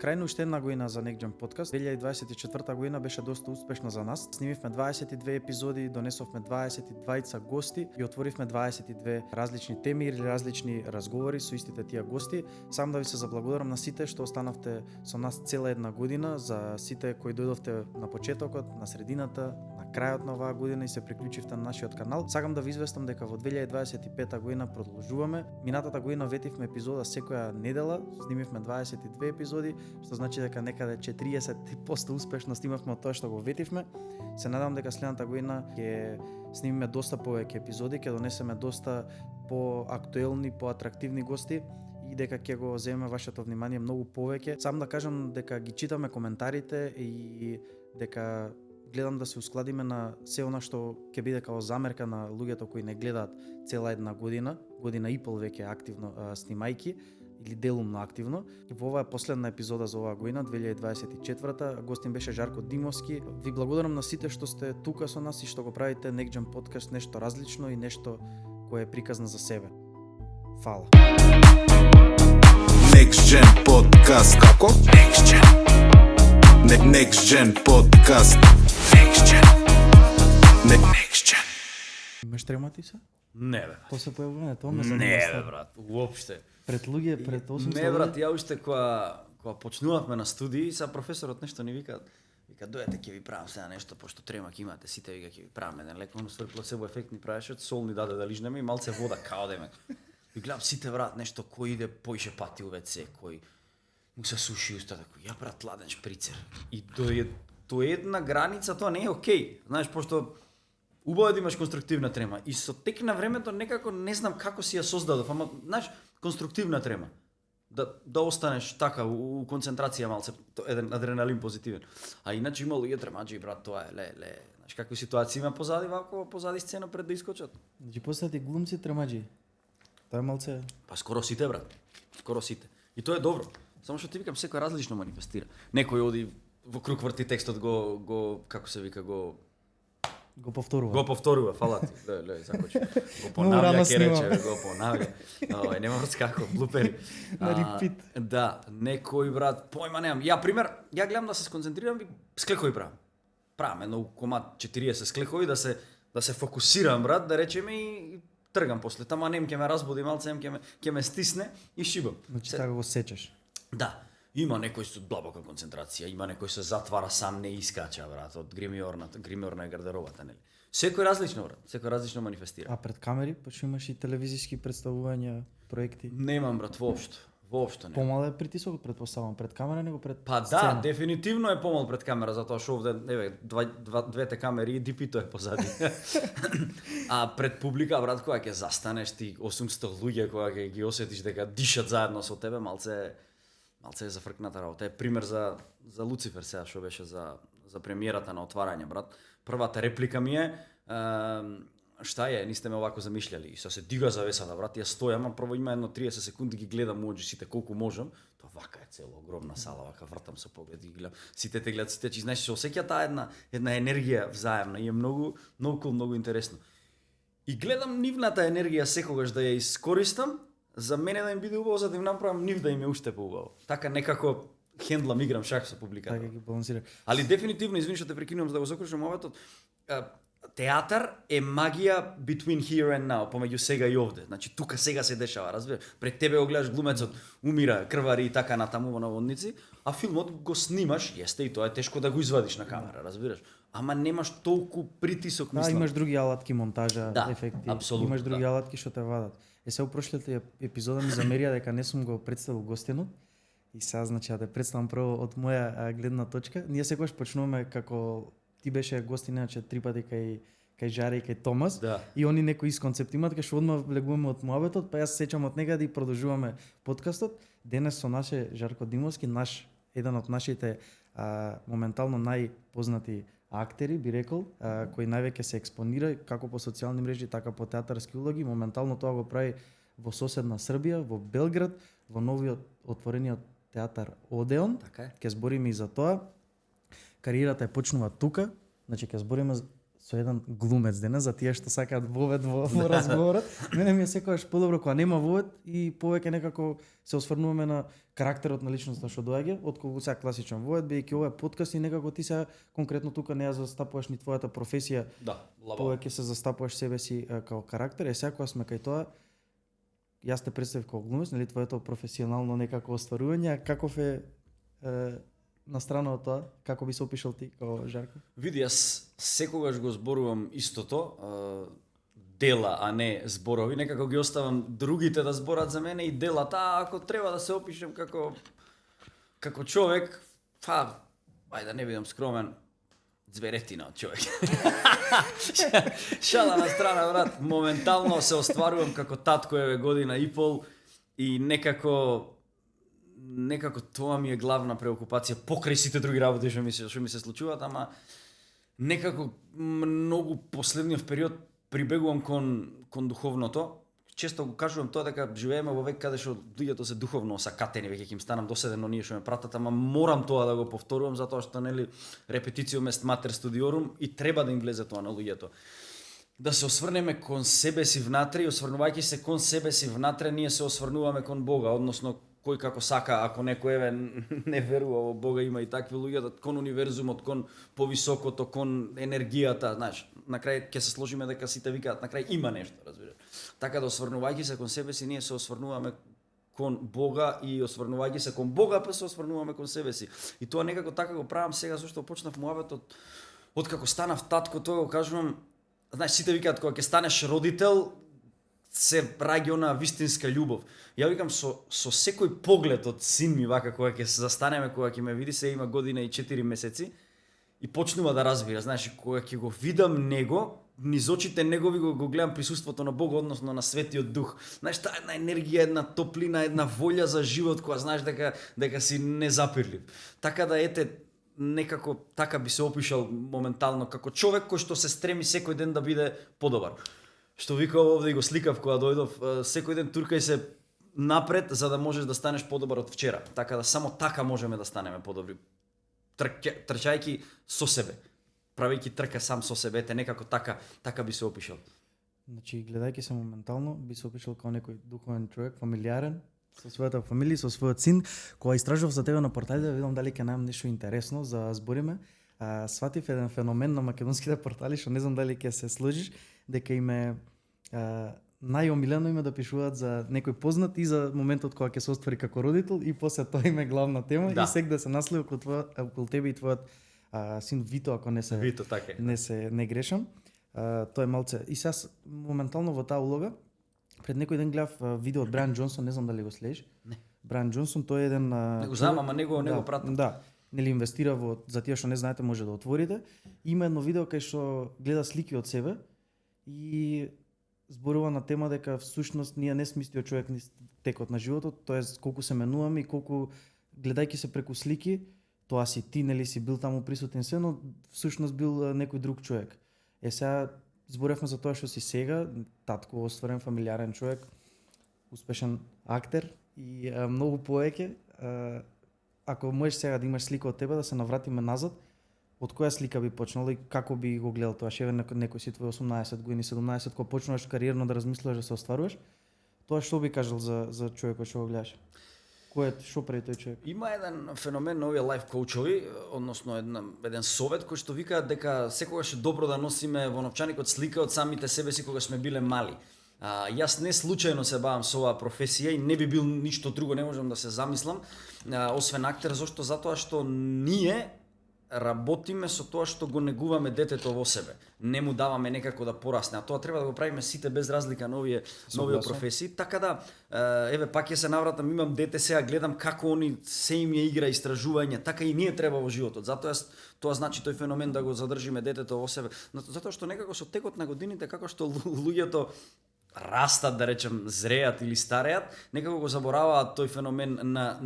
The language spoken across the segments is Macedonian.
крајно уште една година за Next Gen Podcast. 2024 година беше доста успешна за нас. Снимивме 22 епизоди, донесовме 22 гости и отворивме 22 различни теми или различни разговори со истите тие гости. Сам да ви се заблагодарам на сите што останавте со нас цела една година, за сите кои дојдовте на почетокот, на средината, на крајот на оваа година и се приклучивте на нашиот канал. Сакам да ви известам дека во 2025 година продолжуваме. Минатата година ветивме епизода секоја недела, снимивме 22 епизоди, што значи дека некаде 40% успешност имавме од тоа што го ветивме. Се надам дека следната година ќе снимиме доста повеќе епизоди, ќе донесеме доста поактуелни, поатрактивни гости и дека ќе го земеме вашето внимание многу повеќе. Сам да кажам дека ги читаме коментарите и дека гледам да се ускладиме на се она што ќе биде као замерка на луѓето кои не гледаат цела една година, година и пол веќе активно снимајки или делумно активно. Во оваа последна епизода за оваа година, 2024, гостин беше Жарко Димовски. Ви благодарам на сите што сте тука со нас и што го правите Next Gen Podcast нешто различно и нешто кое е приказно за себе. Фала. Next Gen Podcast. Како? Next Gen. Next Gen Podcast. Next Gen. Next Gen. Имаш тремати се? Не бе. То се појавува, тоа ме Не занимава. бе, брат, уопште. Пред луѓе, пред 800 Не брат, ја уште кога почнувавме на студии, са професорот нешто ни вика, дојдете ќе ви правам сега нешто, пошто тремак имате сите, вика ќе ви правам еден лек, оно свр плацебо ефект ни правеше, сол ни даде да лижнеме и малце вода као деме. И гледам сите брат нешто кој иде поише пати у WC, кој му се суши устата, кој ја брат ладен шприцер. И до една граница тоа не е окей. Знаеш, пошто убаво е да имаш конструктивна трема. И со тек на времето некако не знам како си ја создадов, ама знаеш, конструктивна трема. Да останеш така у концентрација малце, еден адреналин позитивен. А иначе има луѓе тремаџи, брат, тоа е ле. Знаеш какви ситуации има позади вако, позади сцена пред да искочат. Значи постати глумци тремаџи. Тоа е малце. Па скоро сите, брат. Скоро сите. И тоа е добро. Само што ти викам секој различно манифестира. Некој оди во круг врти текстот го како се вика Го повторува. Го повторува, фала ти. Ле, закочи. Го Много понавља, рано ке снима. рече, го понавља. Ова, нема како, блупери. На репит. Да, некој брат, појма немам. Ја гледам да се сконцентрирам и склекови правам. Правам едно комат 40 склекови да се фокусирам, брат, да речеме и тргам после. Тама нем ќе ме разбуди малце, нем ќе ме стисне и шибам. Значи така го сечеш. Да. Има некој со длабока концентрација, има некој се затвара сам, не искача, брат, од гримиорна е гардеробата, нели. Секој различно, брат, секој различно манифестира. А пред камери, па што имаш и телевизиски представувања, проекти. Немам, брат, воопшто не. Помал е притисокот, предпоставам, пред камера него пред Па да, сцена. дефинитивно е помал пред камера, затоа што овде, двете камери и DP-то е позади. А пред публика, брат, кога ќе застанеш ти 800 луѓе, кога ќе ги осетиш дека дишат заедно со тебе, малце е зафркната работа. Е пример за Луцифер сега што беше за премиерата на отварање, брат. Првата реплика ми е шта е, нисте ме овако замишљали. И се дига завесата, брат, ја стојам, а прво има едно 30 секунди ги гледам очите колку можам. Тоа вака е цела огромна сала, вака вртам со поглед и гледам. Сите те гледат, сите знаеш, се осеќа таа една енергија взаемна и е многу интересно. И гледам нивната енергија секогаш да ја искористам, за мене да им биде убаво, за да им направам нив да им е уште поубаво. Така некако хендлам, играм шах со публиката. Така ги балансира. Али дефинитивно, извини што те прекинувам за да го закрушам овој театар е магија between here and now, помеѓу сега и овде. Значи тука сега се дешава, разбираш? Пред тебе го гледаш глумецот, умира, крвари и така натаму во наводници, а филмот го снимаш, јесте и тоа е тешко да го извадиш на камера, разбираш? Ама немаш толку притисок, Да, мислам. имаш други алатки, монтажа, Да, ефекти. апсолутно, Имаш други да. алатки што те вадат. Се у прошлата епизода ми замерија дека не сум го представил гостинот. И сега значи да те представам прво од моја гледна точка. Ние секогаш почнуваме како ти беше гостин иначе 3 пати кај Жаре и кај Томас. Да. И они некој исконцепт имаат кај што одма влегуваме од муабетот, па јас се сеќам од некаде и продолжуваме подкастот. Денес со наше Жарко Димовски, еден од нашите моментално најпознати актери, би рекол, кој највеќе се експонира како по социјални мрежи, така по театарски улоги. Моментално тоа го прави во соседна Србија, во Белград, во новиот отворениот театар Одеон. Така е. Ќе збориме и за тоа. Кариерата е почнува тука, значи ќе збориме со еден глумец денес за тие што сакаат вовед во разговорот. Мене ми е секогаш подобро кога нема вовед и повеќе некако се осврнуваме на карактерот на личноста што доаѓа, отколку сега класичен вовед, бидејќи ова е подкаст и некако ти сега конкретно тука не ја застапуваш ни твојата професија, Да, повеќе се застапуваш себе си као карактер. Сега кога сме кај тоа, јас те представив како глумец, нели твоето професионално некако остварување, а каков е на страна од тоа, како би се опишал ти како Жарко? Види, јас секогаш го зборувам истото, дела, а не зборови. Некако ги оставам другите да зборат за мене и делата, ако треба да се опишем како човек, ајде да не бидам скромен, зверетина од човек. Шала на страна, брат, моментално се остварувам како татко, еве година и пол и некако тоа ми е главна преокупација покрај сите други работи што ми се случуваат, ама некако многу последниот период прибегувам кон духовното. Често го кажувам тоа дека живееме во век каде што луѓето се духовно осакатени, веќе ќе им станам доседен оние што ме пратат, ама морам тоа да го повторувам затоа што нели репетициум ест матер студиорум и треба да им влезе тоа на луѓето. Да се осврнеме кон себе си внатре и осврнувајќи се кон себе си внатре, ние се осврнуваме кон Бога, односно кој како сака, ако некој еве не верува во Бога, има и такви луѓе, кон универзумот, кон повисокото, кон енергијата, знаеш, на крај ќе се сложиме дека сите викаат, на крај има нешто, разбираш. Така да осврнувајќи се кон себе си, ние се осврнуваме кон Бога и осврнувајќи се кон Бога, па се осврнуваме кон себе си. И тоа некако така го правам сега зашто почнав муабетот од како станав татко, тоа го кажувам, знаеш, сите викаат кога ќе станеш родител, се раѓа она вистинска љубов. Ја викам со секој поглед од син ми вака кога ќе се застанеме, кога ќе ме види, се има година и 4 месеци и почнува да разбира, знаеш, кога ќе го видам него, низ очите негови го гледам присуството на Бога, односно на Светиот Дух. Знаеш, таа една енергија, една топлина, една волја за живот која знаеш дека си незапирлив. Така да ете некако така би се опишал моментално како човек кој што се стреми секој ден да биде подобар. Што викав овде и го сликав кога дојдов, секој ден туркај се напред за да можеш да станеш подобар од вчера. Така да само така можеме да станеме подобри. Трчајќи со себе. Правејќи трка сам со себе, некако така би се опишал. Значи, гледајќи се моментално, би се опишал како некој духовен човек, фамилиарен, со својата фамилија, со својот син. Кога истражував за тебе на порталите, да видам дали ќе најам нешто интересно за збориме. Сватив еден феномен на македонските портали, што не знам дали ќе се сложиш, дека име најомилено име да пишуваат за некој познат и за моментот кога ќе се оствари како родител и после тоа име главна тема и сек да се наследи околу тебе и твојот син Вито, ако не се Вито, така е. Не грешам. Тоа е малце. И сега моментално во таа улога пред некој ден гледав видео од Брайан Џонсон, не знам дали го следиш. Не. Брайан Џонсон, тој е еден Не го знам, ама не го пратам. Да. Нели инвестира во, за тие што не знаете може да отворите. Има едно видео кај што гледа слики од себе и зборува на тема дека всушност ние не сме истиот човек низ текот на животот, тоест колку се менуваме и колку гледајќи се преку слики, тоа си ти, нели си бил таму присутен се, но всушност бил некој друг човек. Сега зборевме за тоа што си сега, татко, остварен, фамилиарен човек, успешен актер и многу повеќе. Ако можеш сега да имаш слика од тебе, да се навратиме назад, од која слика би почнал и како би го гледал тоа? Шеве некој си твој 18 години, 17, кога почнуваш кариерно да размислуваш да се остваруваш, тоа што би кажал за човекот што го гледаш? Кој е, што прави тој човек? Има еден феномен на овие лайф коучови, односно еден совет кој што викаат дека секогаш е добро да носиме во новчаникот слика од самите себе си кога сме биле мали. Јас не случајно се бавам со оваа професија и не би бил ништо друго, не можам да се замислам, освен актер, зашто затоа што ние работиме со тоа што го негуваме детето во себе. Не му даваме некако да порасне, а тоа треба да го правиме сите без разлика на овие професии. Така да, еве пак ќе се навратам, имам дете сега, гледам како они се им ја игра истражување, така и ние треба во животот. Затоа тоа значи тој феномен да го задржиме детето во себе. Затоа што некако со текот на годините, како што луѓето растат, да речем, зреат или стареат, некако го забораваат тој феномен на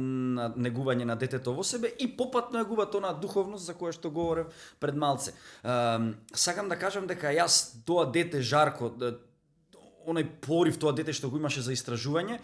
негување на детето во себе и попатно ја губат онаа духовност за која што говорев пред малце. Сакам да кажам дека јас тоа дете Жарко, онај порив, тоа дете што го имаше за истражување,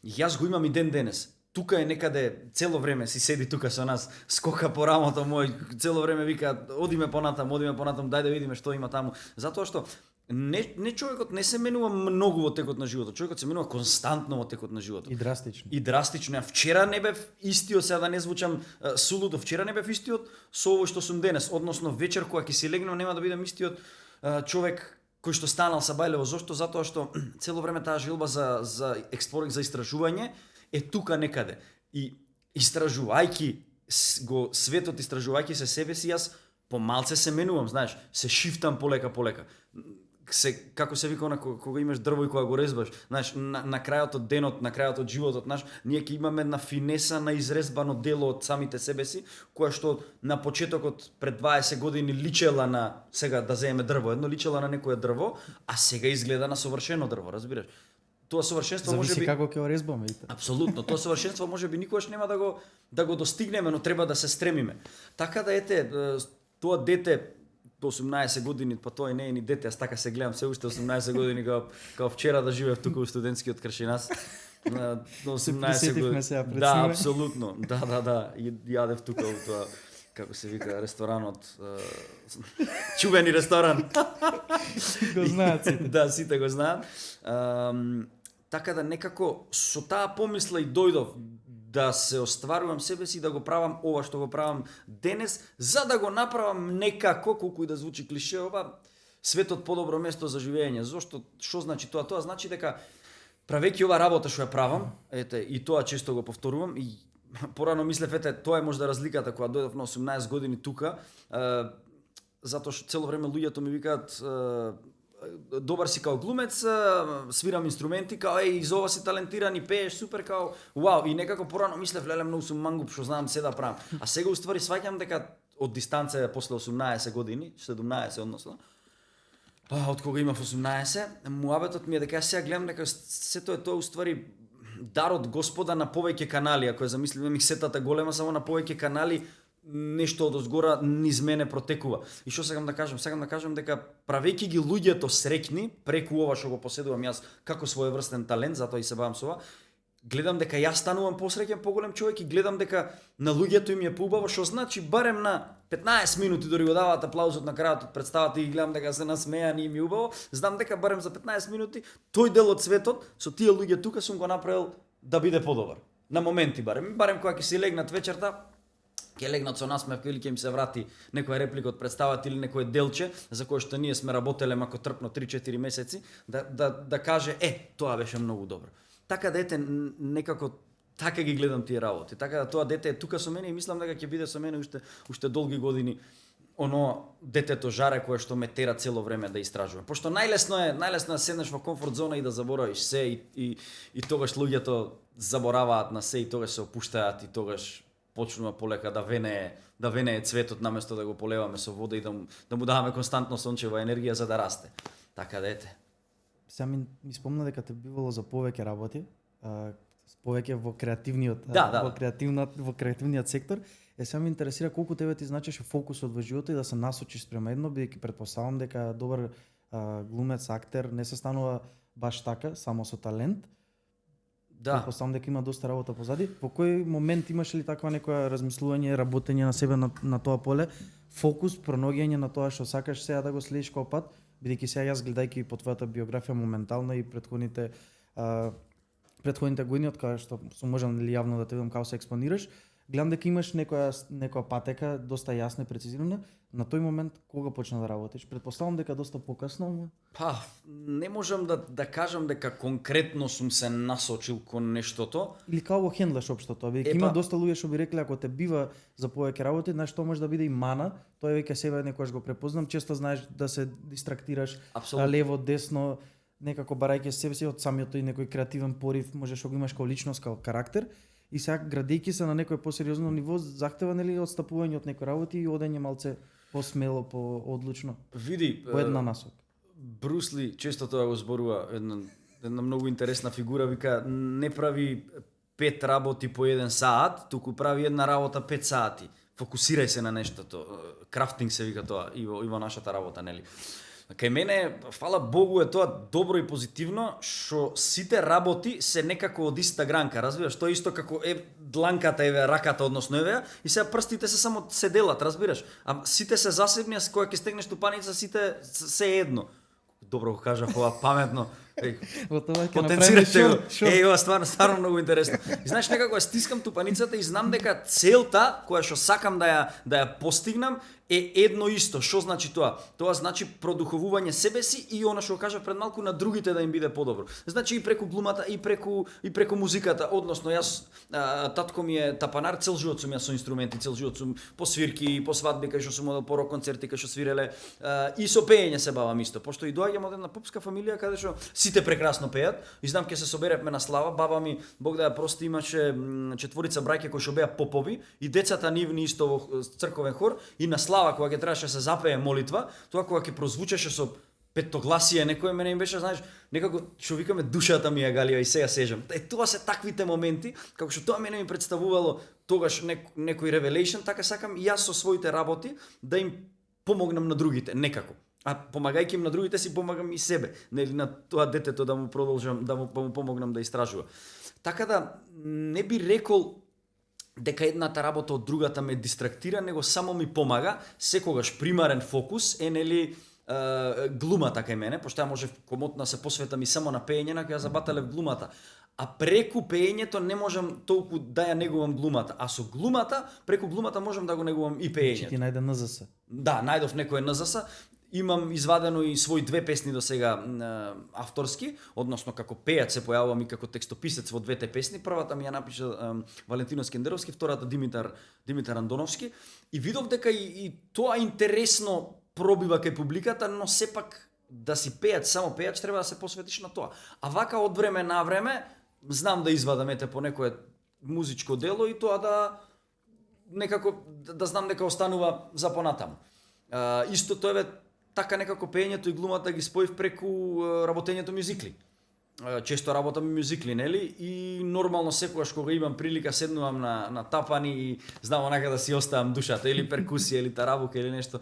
јас го имам и ден денес. тука е некаде цело време си седи тука со нас, скока по рамото мој, цело време вика одиме понатам, дај да видиме што има таму. Затоа што не човекот не се менува многу во текот на животот, човекот се менува константно во текот на животот. И драстично. И драстично. Ја вчера не бев истиот, сега да не звучам сулудо, вчера не бев истиот со овој што сум денес, односно вечер кога ќе си легнам нема да бидам истиот човек кој што станал са бајлево. Зошто? Затоа што цело време таа желба за истражување е тука некаде. И истражувајќи го светот, истражувајќи се себе си, јас помалце се менувам, знаеш, се шифтам полека. Како се вика кога имаш дрво и кога го резбаш, знаеш, на крајот од денот, на крајот од животот наш, ние ќе имаме една финеса на изрезбано дело од самите себе си, која што на почетокот пред 20 години личела на, сега да земеме дрво, едно личела на некое дрво, а сега изгледа на совршено дрво, разбираш? Тоа совршенство Зависи можеби како ќе го резбаме. апсолутно, тоа совршенство можеби никогаш нема да го достигнеме, но треба да се стремиме. Така да ете, тоа дете до 18 години, па тоа и не е ни дете, јас така се гледам се уште 18 години као вчера да живеев тука во студентскиот Кршинас. До 18 години. Сега пред Да, себе. апсолутно. Да. И јадев тука во тоа, како се вика, ресторанот, чувени ресторан. Го знаат сите. Да, сите го знаат. Така да некако со таа помисла и дојдов да се остварувам себе си, да го правам ова што го правам денес, за да го направам некако, колку и да звучи клише ова, светот подобро место за живење. Зошто? Што значи тоа? Тоа значи дека правејќи ова работа што ја правам, и тоа често го повторувам, и порано мислев, тоа е можда разликата кога дојдов на 18 години тука, затоа што цело време луѓето ми викаат добар си као глумец, свирам инструменти, као из ова си талентиран и пееш супер, као вау, и некако порано мислев, леле, многу сум мангуп, што знам се да правам. А сега уствари сваќам дека од дистанца после 18 години, 17 односно, од кога имав 18, муабетот ми е дека сега гледам дека сето е тоа уствари дар од Господа на повеќе канали, ако ја замислиме миксетата голема, само на повеќе канали нешто од озгора низ мене протекува. И што сакам да кажам? Сакам да кажам дека правејќи ги луѓето среќни преку ова што го поседувам јас како своеврстен талент, затоа и се бавам со ова, гледам дека јас станувам посреќен, поголем човек и гледам дека на луѓето им е поубаво, што значи барем на 15 минути дори го даваат аплаузот на крајот од представата и гледам дека се насмеани и им е убаво, знам дека барем за 15 минути тој дел од светот со тие луѓе тука сум го направил да биде подобар. На моменти барем кога ќе си легнат вечерта, ќе легнат со насмевка или ќе им се врати некоја реплика од представата или некое делче за кое што ние сме работеле мако трпно 3-4 месеци, да каже тоа беше многу добро. Така дете некако така ги гледам тие работи. Така да тоа дете е тука со мене и мислам дека ќе биде со мене уште долги години. Оно детето жаре кое што ме тера цело време да истражувам. Пошто најлесно е да седнеш во комфорт зона и да заборавиш се и тогаш луѓето забораваат на се и тогаш се опуштаат и тогаш почнува полека да венее цветот наместо да го полеваме со вода и да му даваме константно сончева енергија за да расте. Така да ете. Сега ми спомна дека те бивало за повеќе работи, повеќе во креативниот во креативниот сектор. Сега ме интересира колку тебе ти значеше фокусот во животот и да се насочиш спрема едно, бидејќи претпоставам дека добар глумец, актер не се станува баш така, само со талент. Да. Претпоставам дека има доста работа позади. Во кој момент имаш ли таква некоја размислување, работење на себе на тоа поле, фокус, пронаоѓање на тоа што сакаш сега да го следиш како пат, бидејќи сега јас гледајќи по твојата биографија моментално и претходните години од кога што сум можел или јавно да те видам како се експонираш, гледам дека имаш некоја патека доста јасна и прецизирана. На тој момент кога почна да работиш? Претпоставам дека доста покасно. Не можам да кажам дека конкретно сум се насочил кон нештото. Или како го хендлаш општо тоа? Бидејќи има доста луѓе што би рекле ако те бива за повеќе работи, знаеш тоа може да биде и мана. Тоа веќе себе некогаш го препознам, често знаеш да се дистрактираш лево, десно, некако барајќи себе си од самиот и некој креативен порив, можеш да го имаш како личност, како карактер. И сега градејќи се на некој посериозно ниво, захтева нели отстапување од некои работи и одење малце посмело, поодлучно. Види, во една насок. Брус Ли често тоа го зборува, една многу интересна фигура, вика не прави 5 работи по 1 саат, туку прави една работа 5 сати. Фокусирај се на нештото. Крафтинг се вика тоа и во нашата работа, нели? Кај мене, фала Богу, е тоа добро и позитивно, што сите работи се некако од иста гранка, разбираш? Тоа е исто како дланката, раката, односно и сега прстите се само се делат, разбираш? А сите се засебни, а кога ќе стегнеш тупаница, сите се едно. Добро го кажав ова паметно. Во тоа ќе Потенцирате го. направиме Ова стварно многу интересно. И знаеш некако ја стискам тупаницата и знам дека целта која што сакам да ја постигнам е едно исто. Што значи тоа? Тоа значи продуховување себе си и она што го кажав пред малку на другите да им биде подобро. Значи и преку глумата и преку музиката, односно јас татко ми е тапанар, цел живот сум јас со инструменти, цел живот сум по свирки, по свадби кај што сум одел, по рок концерти кај што свиреле и со пеење се бавам исто, пошто и доаѓам од една попска фамилија каде што сите прекрасно пеат. И знам ќе се соберевме на слава, баба ми, Бог да ја прости, имаше четворица браќа кои што беа попови и децата нивни исто во црковен хор и на слава кога ќе требаше да се запее молитва, тоа кога ќе прозвучеше со петтогласие некој мене им беше, знаеш, некако што викаме душата ми ја галија и сега сежам. Тоа се таквите моменти, како што тоа мене ми представувало тогаш некој ревелейшн, така сакам и јас со своите работи да им помогнам на другите некако. А помагајќи им на другите си помагам и себе, нели на тоа детето да му продолжам, да му помогнам да истражува. Така да не би рекол дека едната работа од другата ме дистрактира, него само ми помага. Секогаш примарен фокус е нели глумата кај мене, пошто ја можев комотна се посветам и само на пеење, на која забаталев глумата. А преку пеењето не можам толку да ја негувам глумата, а со глумата, преку глумата можам да го негувам и пеењето. Ти најде НЗС. Да, најдов некој НЗС. Имам извадено и свои 2 песни до сега авторски, односно како пејач се појавувам и како текстописец во 2 песни. Првата ми ја напиша Валентино Скендеровски, втората Димитар Андоновски. И видов дека и тоа интересно пробива кај публиката, но сепак да си пејач, само пејач, треба да се посветиш на тоа. А вака од време на време знам да извадам по некое музичко дело и тоа да некако да знам дека останува за понатаму. Исто тоа така некако пеењето и глумата ги споив преку работењето мюзикли. Често работам и мюзикли, нели? И нормално секогаш кога имам прилика седнувам на тапани и знам онака да си оставам душата или перкусија или тарабука или нешто.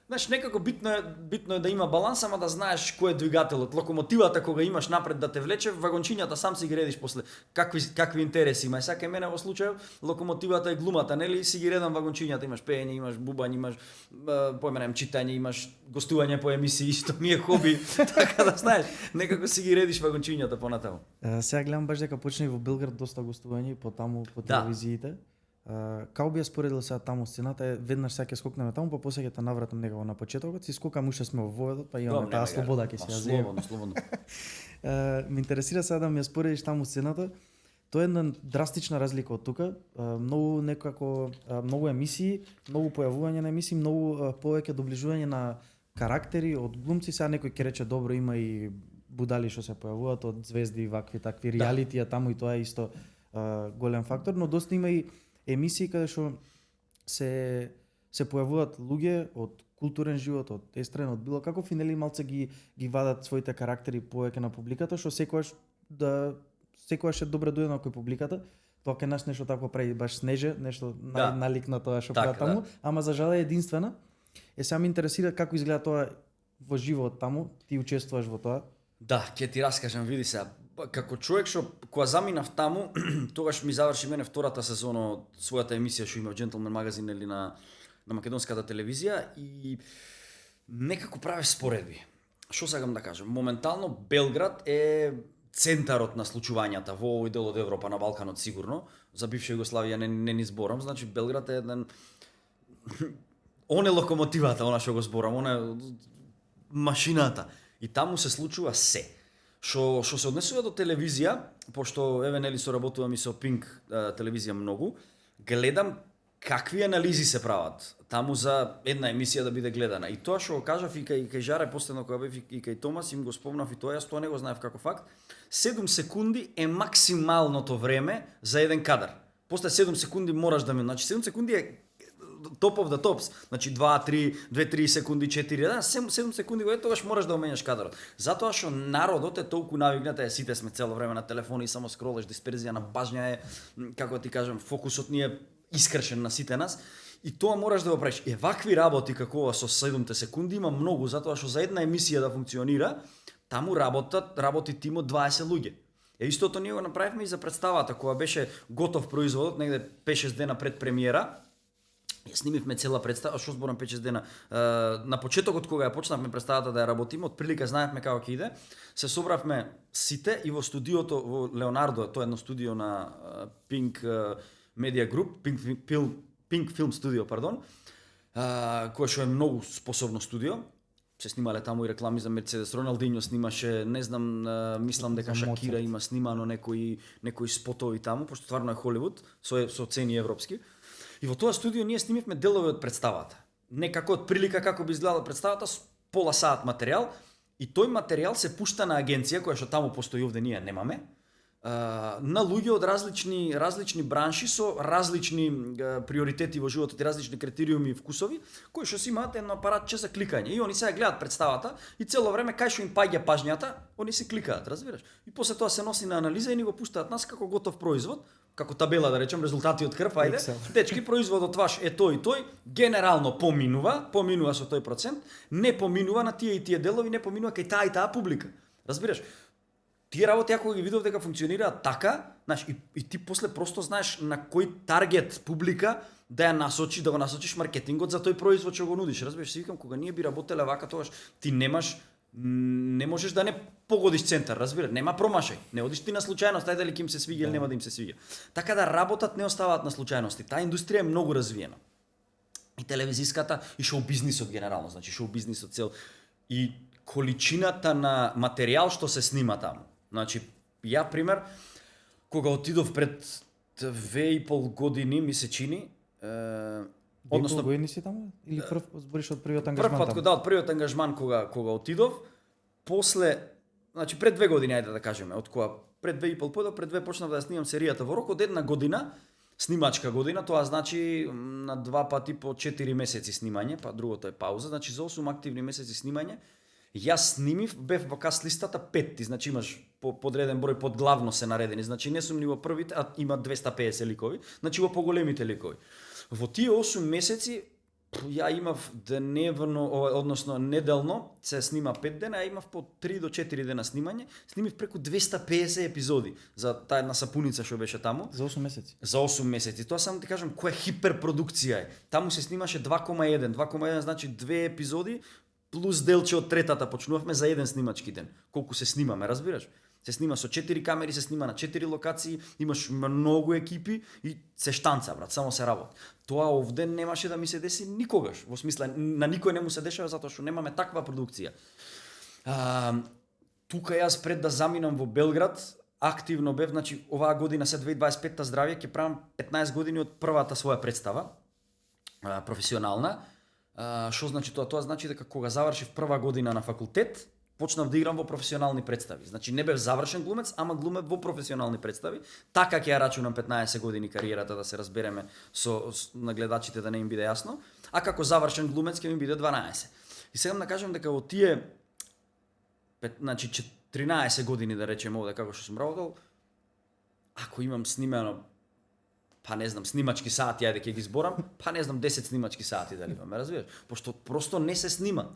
Знаеш, некако битно е да има баланс, ама да знаеш кој е двигателот. Локомотивата кога имаш напред да те влече, вагончињата сам си ги редиш после какви интереси има. Сака мене во случај локомотивата е глумата, нели? Си ги редам вагончињата, имаш пеење, имаш бубање, имаш читање, имаш гостување по емисии, исто ми е хоби. Така да знаеш, некако си ги редиш вагончињата понатаму. Сега гледам баш дека почна и во Белград доста гостување и потаму по телевизиите. Као би ја споредил сега таму сцената, веднаш сега ќе скокнеме таму, па после ќе те навратам некако на почетокот, си скокам уште сме во воедот, па имаме таа слобода ќе се ја земеме. Слободно. Ме интересира сега да ми ја споредиш таму сцената. Тоа е една драстична разлика од тука. Многу некако многу емисии, многу појавување на емисии, многу повеќе доближување на карактери од глумци. Сега некој ќе рече добро, има и будали што се појавуваат од звезди, вакви такви реалитија, таму и тоа е исто голем фактор, но доста има и емисии каде што се појавуваат луѓе од културен живот, од естрен, од било каков и нели малце ги вадат своите карактери повеќе на публиката, што секогаш е добре дојде на кој публиката. Тоа кај нас нешто такво прави баш Снеже, нешто налик на тоа што прави таму, ама за жал е единствена. Сега ме интересира како изгледа тоа во живот таму, ти учествуваш во тоа. Да, ќе ти раскажам, види сега. Како човек што кога заминав таму, тогаш ми заврши мене втората сезона од својата емисија што има Gentleman магазин или на македонската телевизија и некако правев споредби. Што сакам да кажам? Моментално Белград е центарот на случувањата во овој дел од Европа, на Балканот сигурно. За бивша Југославија не ни зборам, значи Белград е еден он е локомотивата, она што го зборам, он е машината и таму се случува се. Што се однесува до телевизија, пошто еве нели соработувам и со Pink телевизија многу, гледам какви анализи се прават таму за една емисија да биде гледана. И тоа што го кажав и кај Жаре последно кога бев и кај Томас им го спомнав и тоа, јас тоа не го знаев како факт. 7 секунди е максималното време за еден кадар. После 7 секунди мораш да значи 7 секунди е top of the tops, значи 2-3 секунди, 4, да, 7 секунди го тогаш мораш да менеш кадрот. Затоа што народот е толку навигнат, сите сме цело време на телефони и само скролеш, дисперзија на пажња е, како ти кажам, фокусот ни е искршен на сите нас И тоа мораш да го правиш. Вакви работи како ова со 7 секунди има многу, затоа што за една емисија да функционира, таму работи тим од 20 луѓе. Истото ние го направивме и за представата, кога беше готов производот, негде 5-6 дена пред премиера. Ја снимивме цела представа, што зборам 5-6 дена. На почетокот кога ја почнавме представата да ја работиме, отприлика знаевме како ќе иде, се собравме сите и во студиото во Леонардо, тоа е едно студио на Pink Media Group, Pink Film Studio, пардон, кое што е многу способно студио. Се снимале таму и реклами за Мерцедес, Роналдиньо снимаше, не знам, мислам дека Шакира има снимано некои спотови таму, пошто стварно е Холивуд, со цени европски. И во тоа студио ние снимивме делови од представата. Некако од прилика како би изгледала представата, с пола саат материјал, и тој материјал се пушта на агенција која што таму постои, овде ние немаме, на луѓе од различни бранши со различни приоритети во животот и различни критериуми и вкусови, кои што си имаат едно апаратче за кликање. И они сега гледаат представата и цело време кај што им паѓа пажњата, они се кликаат, разбираш? И после тоа се носи на анализа и ни го пуштаат нас како готов производ, како табела да речем, резултати од крв, ајде. Дечки, производот ваш е тој и тој, генерално поминува со тој процент, не поминува на тие и тие делови, не поминува кај таа и таа публика. Разбираш? Тие работи ако ги видов дека функционираат така, знаеш, и ти после просто знаеш на кој таргет публика да го насочиш маркетингот за тој производ што го нудиш. Разбираш, си викам кога ние би работеле вака, тогаш ти не можеш да не погодиш центар, разбираш, нема промашај. Не одиш ти на случајност, ајде дали ќе им се свиѓа или нема да им се свиѓа. Така да работат не оставаат на случајности. Таа индустрија е многу развиена. И телевизиската и шоу бизнисот генерално, значи шоу бизнисот цел и количината на материјал што се снима таму. Значи, ја пример, кога отидов пред 2,5 години, ми се чини, односно години си таму или збориш од првиот ангажман таму? Да, од првиот ангажман кога отидов, после, значи пред 2 години ајде да кажеме, од кога пред 2,5 подо, пред 2 почнав да снимам серијата во рок од една година, снимачка година, тоа значи на 2 пати по 4 месеци снимање, па другото е пауза, значи за 8 активни месеци снимање. Јас снимив, бев во каст листата 5, значи имаш подреден број подглавно се наредени, значи не сум ни во првите, а има 250 ликови, значи во поголемите ликови. Во тие 8 месеци ја имав дневно, односно неделно, се снима 5 дена, а имав по 3 до 4 дена снимање, снимив преку 250 епизоди за таа една сапуница што беше таму. За 8 месеци. За 8 месеци. Тоа само ти кажам која хиперпродукција е. Таму се снимаше 2,1. 2,1 значи 2 епизоди плюс делче од третата, почнувавме за еден снимачки ден. Колку се снимаме, разбираш? Се снима со 4 камери, се снима на 4 локации, имаш многу екипи и се штанца, брат, само се работи. Тоа овде немаше да ми се деси никогаш. Во смисла, на никој не му се дешава затоа што немаме таква продукција. Тука јас пред да заминам во Белград, активно бев, значи оваа година се 2025-та здравје, ќе правам 15 години од првата своја представа, професионална. Што значи тоа? Тоа значи дека кога завршив прва година на факултет, почнав да играм во професионални представи. Значи не бев завршен глумец, ама глумев во професионални представи. Така ќе ја рачунам 15 години кариерата, да се разбереме со нагледачите да не им биде јасно. А како завршен глумец ќе ми биде 12. И сега да кажам дека во тие значи 13 години да речеме овде како што сум работел, ако имам снимено па не знам, снимачки сати, ајде ќе ги зборам, па не знам 10 снимачки сати дали имаме, разбираш? Пошто просто не се снима.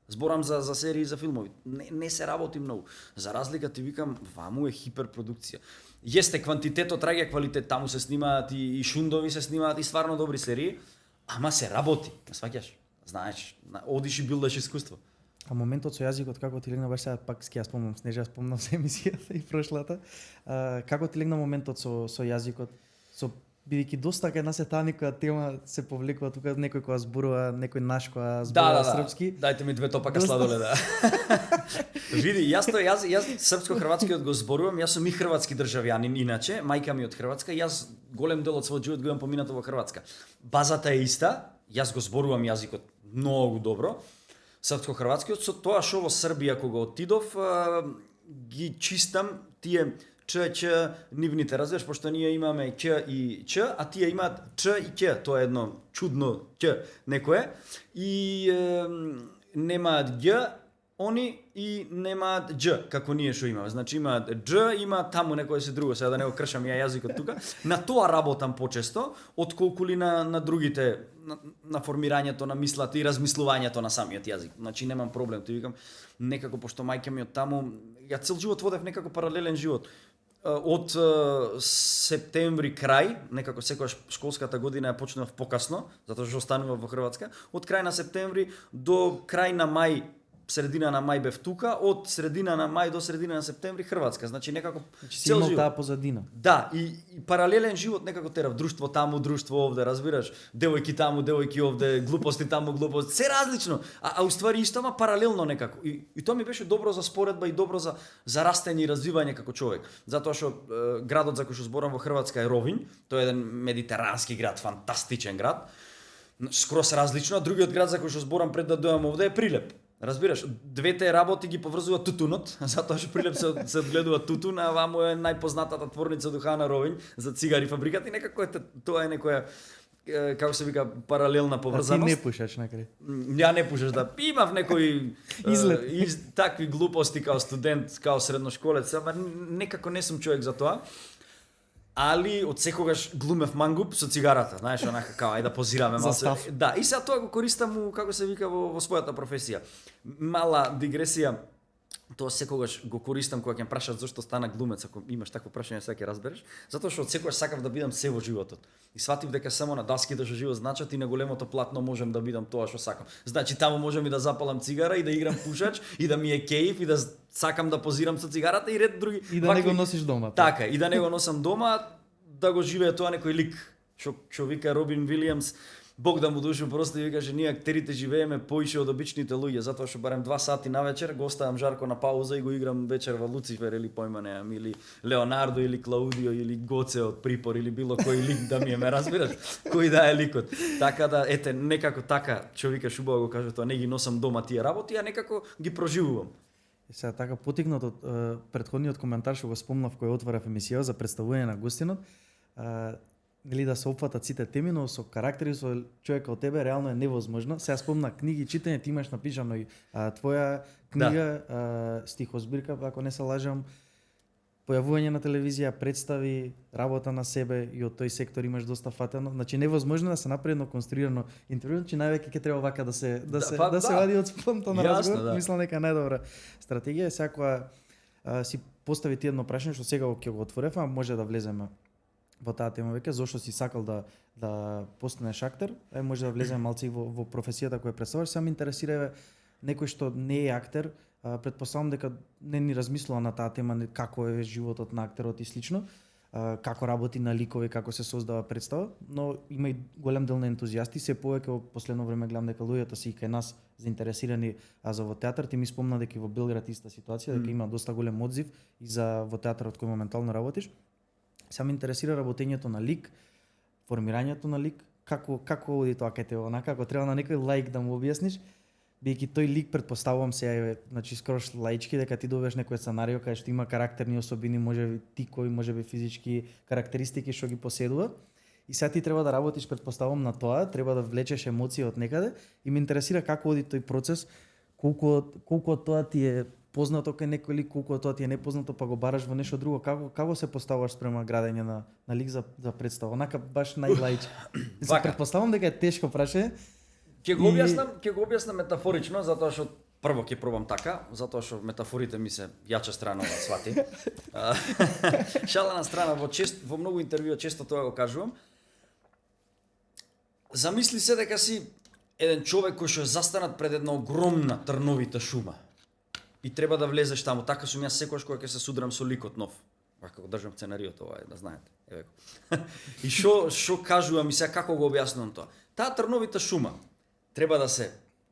Зборам за серии и за филмови. Не се работи многу. За разлика ти викам, ваму е хиперпродукција. Јесте квантитетот раѓа квалитет, таму се снимаат и шундови се снимаат и стварно добри серии, ама се работи. Не сваќаш? Знаеш, одиш и билдаш искуство. А моментот со јазикот како ти легна, баш сега пак ќе ја спомнам, Снежа, спомнам се емисијата и прошлата. Како ти легна моментот со јазикот? Бидејќи доста кај нас е таа некоја тема се повлекува тука, некој која зборува, некој наш која зборува српски. Дајте ми 2 топака сладоледа. Види, јас српско-хрватскиот го зборувам, јас сум и хрватски државјанин иначе, мајка ми од Хрватска, јас голем дел од својот живот го имам поминато во Хрватска. Базата е иста, јас го зборувам јазикот многу добро. Српско-хрватскиот, со тоа што во Србија кога отидов, ги чистам тие Ч, нивните, разбираш, пошто ние имаме К и Ч, а тие имаат Ч и К, тоа е едно чудно К некое, и немаат Г они и немаат Дж, како ние што имаме. Значи имаат Дж, има таму некој се друго, сега да не го кршам ја јазикот тука. На тоа работам почесто, отколку ли на другите, на формирањето на мислата и размислувањето на самиот јазик. Значи немам проблем, ти викам, некако пошто мајка ми од таму, ја цел живот водев некако паралелен живот. Од септември крај, некако секогаш школската година ја почнав покасно, затоа што останував во Хрватска, од крај на септември до крај на мај, средина на мај бев тука, од средина на мај до средина на септември Хрватска. Значи некако Си имал таа позадина. Да, и паралелен живот некако терав, друштво таму, друштво овде, разбираш, девојки таму, девојки овде, глупости таму, глупости, се различно, а уствари исто, ама паралелно некако. И тоа ми беше добро за споредба и добро за растење и развивање како човек. Затоа што градот за кој што зборам во Хрватска е Ровин, тоа е еден медитерански град, фантастичен град, скрос различно, а другиот град за кој што зборам пред да дојам овде е Прилеп. Разбираш, двете работи ги поврзува тутунот, затоа што Прилеп се одгледува тутун, а ваму е најпознатата творница духана Ровин за цигари фабриката и некако тоа е некоја, како се вика, паралелна поврзаност. А ти не пушеш на крај? Ја не пушеш, да. Имав некои такви глупости као студент, као средношколец, ама некако не сум човек за тоа. Али од секогаш глумев мангуп со цигарата, знаеш, онака као ајде да позираме малце. Да, и сега тоа го користам како се вика во својата професија. Мала дигресија, тоа секогаш го користам кога ќе прашат зошто стана глумец, ако имаш такво прашање сега ќе разбереш, затоа што од секогаш сакав да бидам се во животот. И сватив дека само на даските што живот значат и на големото платно можам да бидам тоа што сакам. Значи таму можам и да запалам цигара и да играм пушач и да ми е кејф и да сакам да позирам со цигарата и ред други. И да не го носиш дома. Така, и да не го носам дома, да го живее тоа некој лик. Што вика Робин Вилијамс, Бог да му душу просто и каже ние актерите живееме поише од обичните луѓе, затоа што барем 2 сати навечер го оставам Жарко на пауза и го играм вечер во Луцифер или појма неам, или Леонардо или Клаудио или Гоце од Припор или било кој лик да ми е, ме разбираш, кој да е ликот. Така да ете некако така човекаш убаво го каже тоа, не ги носам дома тие работи, а некако ги проживувам. И сега така потикнат од претходниот коментар што го спомнав кој отварав емисија за представување на гостинот, нели да се опфатат сите теми, но со карактери со човека од тебе реално е невозможно. Сега спомна книги, читање, ти имаш напишано и твоја книга, стихозбирка, ако не се лажам, појавување на телевизија, представи, работа на себе и од тој сектор имаш доста фатено. Значи невозможно да се направи едно конструирано интервју, значи највеќе ќе треба вака да се вади од спонтан разговор. Да. Мислам дека најдобра стратегија е сега кога си постави ти едно прашање што сега ќе го отворев, а може да влеземе во таа тема веќе, зошто си сакал да постанеш актер, може да влеземе малци во професијата која представуваш. Само интересира некој што не е актер, претпоставам дека не ни размислува на таа тема како е животот на актерот и слично, како работи на ликови, како се создава представа, но има и голем дел на ентузијасти, се повеќе во последно време гледам дека луѓето се и кај нас заинтересирани за во театар. Ти ми спомна дека и во Белград иста ситуација, дека има доста голем одзив и за во театарот кој моментално работиш. Само интересира работењето на лик, формирањето на лик, како оди тоа кај тебе, онака како треба на некој лаик да му објасниш, бидејќи тој лик претпоставувам се, значи скрош лаички, дека ти добиеш некој сценарио кај што има карактерни особини, можеби тикови, можеби физички карактеристики што ги поседува. И сега ти треба да работиш, претпоставувам на тоа, треба да влечеш емоција од некаде и ме интересира како оди тој процес, колку тоа ти е познато кај некој лик, колку тоа ти е непознато, па го бараш во нешто друго, како се поставуваш спрема градење на лик за представа, онака баш најлаички. Се претпоставувам дека е тешко прашање. Ќе го објаснам метафорично, затоа што прво ќе пробам така, затоа што метафорите ми се јача страна да свати. Шала на страна, во многу интервјуа често тоа го кажувам. Замисли се дека си еден човек кој што е застанат пред една огромна трновита шума. И треба да влезеш таму. Така сум јас секогаш кога ќе се судрам со ликот нов. Вака го држам сценариото ова, да знаете. Еве. И што кажувам и сега како го објаснувам тоа? Таа трновита шума треба да се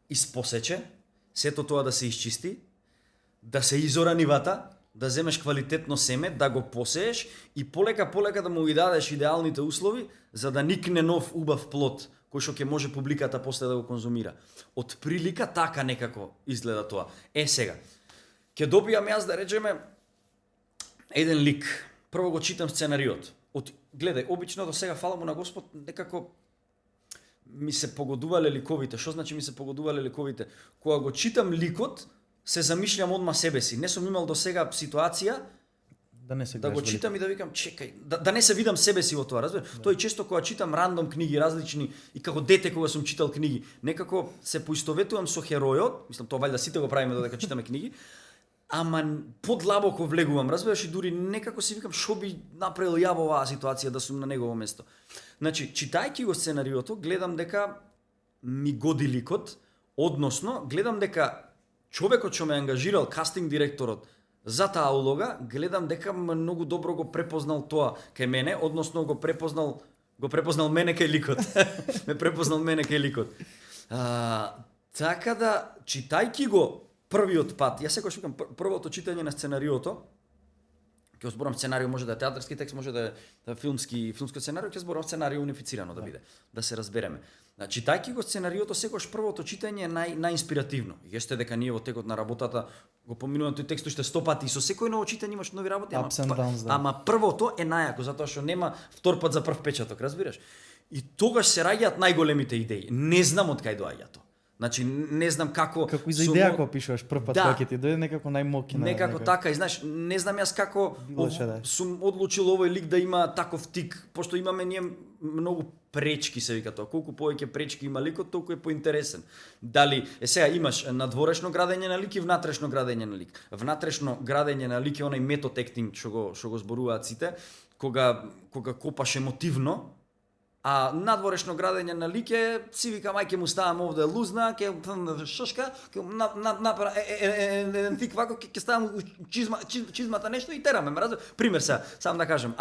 испосече, сето тоа да се исчисти, да се изора нивата, да земеш квалитетно семе, да го посееш и полека да му ги дадеш идеалните услови за да никне нов убав плод кој што ќе може публиката после да го конзумира. Од прилика така некако изгледа тоа. Сега, ќе добијам јас да речеме еден лик. Прво го читам сценариот. Гледај, обично до сега, фала му на Господ, некако ми се погодувале ликовите. Што значи ми се погодувале ликовите? Кога го читам ликот, се замишлям одма себе си. Не сум имал до сега ситуација Да не се да го гледаш читам и да викам чекај, да не се видам себе си во тоа, разбираш? Тоа и често кога читам рандом книги различни и како дете кога сум читал книги, некако се поистоветувам со херојот, мислам тоа валјда сите го правиме додека читаме книги, ама подлабоко влегувам, разбираш, и дури некако си викам што би направил ја во оваа ситуација да сум на негово место. Значи, читајќи го сценариото, гледам дека ми годи ликот, односно гледам дека човекот што ме ангажирал, кастинг директорот за таа улога, гледам дека многу добро го препознал тоа кај мене, односно го препознал мене кај ликот. Ме препознал мене кај ликот. Така да, читајќи го првиот пат, јас секогаш викам првото читање на сценариото, ќе зборам сценарио, може да е театарски текст, може да е филмско сценарио, ќе зборам сценарио унифицирано да биде, да се разбереме. Читајќи го сценариото, секогаш првото читање е најинспиративно. Јесте дека ние во текот на работата го поминуваме тој текст уште 100 пати и со секој ново читање имаш нови работи, ама првото е најако затоа што нема втор пат за прв печаток, разбираш? И тогаш се раѓаат најголемите идеи. Не знам од кај доаѓа тоа. Значи не знам како и за идеја кога пишуваш прв пат, кога ќе ти дојде некако најмокина. Некако така и знаеш, не знам јас како сум одлучил овој лик да има таков тик, пошто имаме ние многу пречки, се вика тоа. Колку повеќе пречки има ликот, толку е поинтересен. Дали сега имаш надворешно градење на лик и внатрешно градење на лик. Внатрешно градење на лик е онај метод актинг што го зборуваат сите, кога копаш емотивно. А надворешно градење на лик е, си вика, мајке му ставам овде лузна, ќе шошка, ќе направа еден тик вако, ќе ставам чизмата нешто и тераме, ме разбира. Пример сам да кажем.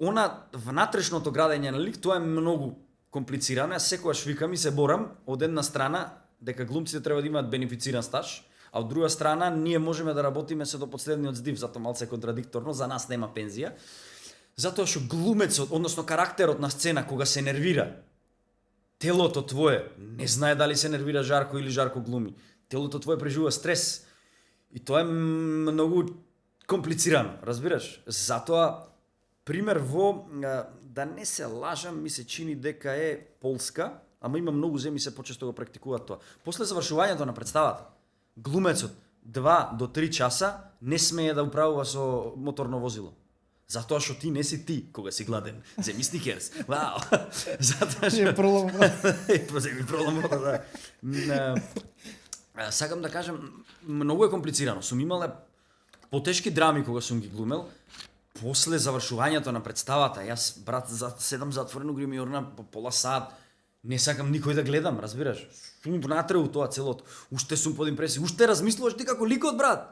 Она внатрешното градење на лик, тоа е многу комплицирано. Јас секогаш викам и се борам од една страна дека глумците треба да имаат бенефициран стаж, а од друга страна ние можеме да работиме се до последниот здив, затоа малце контрадикторно, за нас нема пензија. Затоа што глумецот, односно карактерот на сцена кога се нервира, телото твое не знае дали се нервира жарко или жарко глуми. Телото твое преживува стрес. И тоа е многу комплицирано, разбираш? Затоа пример да не се лажам, ми се чини дека е Полска, ама има многу земји се почесто го практикуваат тоа. После завршувањето на представата, глумецот 2 до 3 часа не смее да управува со моторно возило. Затоа што ти не си ти кога си гладен. Земи сникерс. Вау. Затоа што пролом вода, да. Сакам да кажам, многу е комплицирано. Сум имал потешки драми кога сум ги глумел. После завршувањето на представата, јас брат седам затворено гримиорна по пола сат. Не сакам никој да гледам, разбираш? Сум внатре у тоа целото. Уште сум под импресија. Уште размислуваш ти како ликот, брат.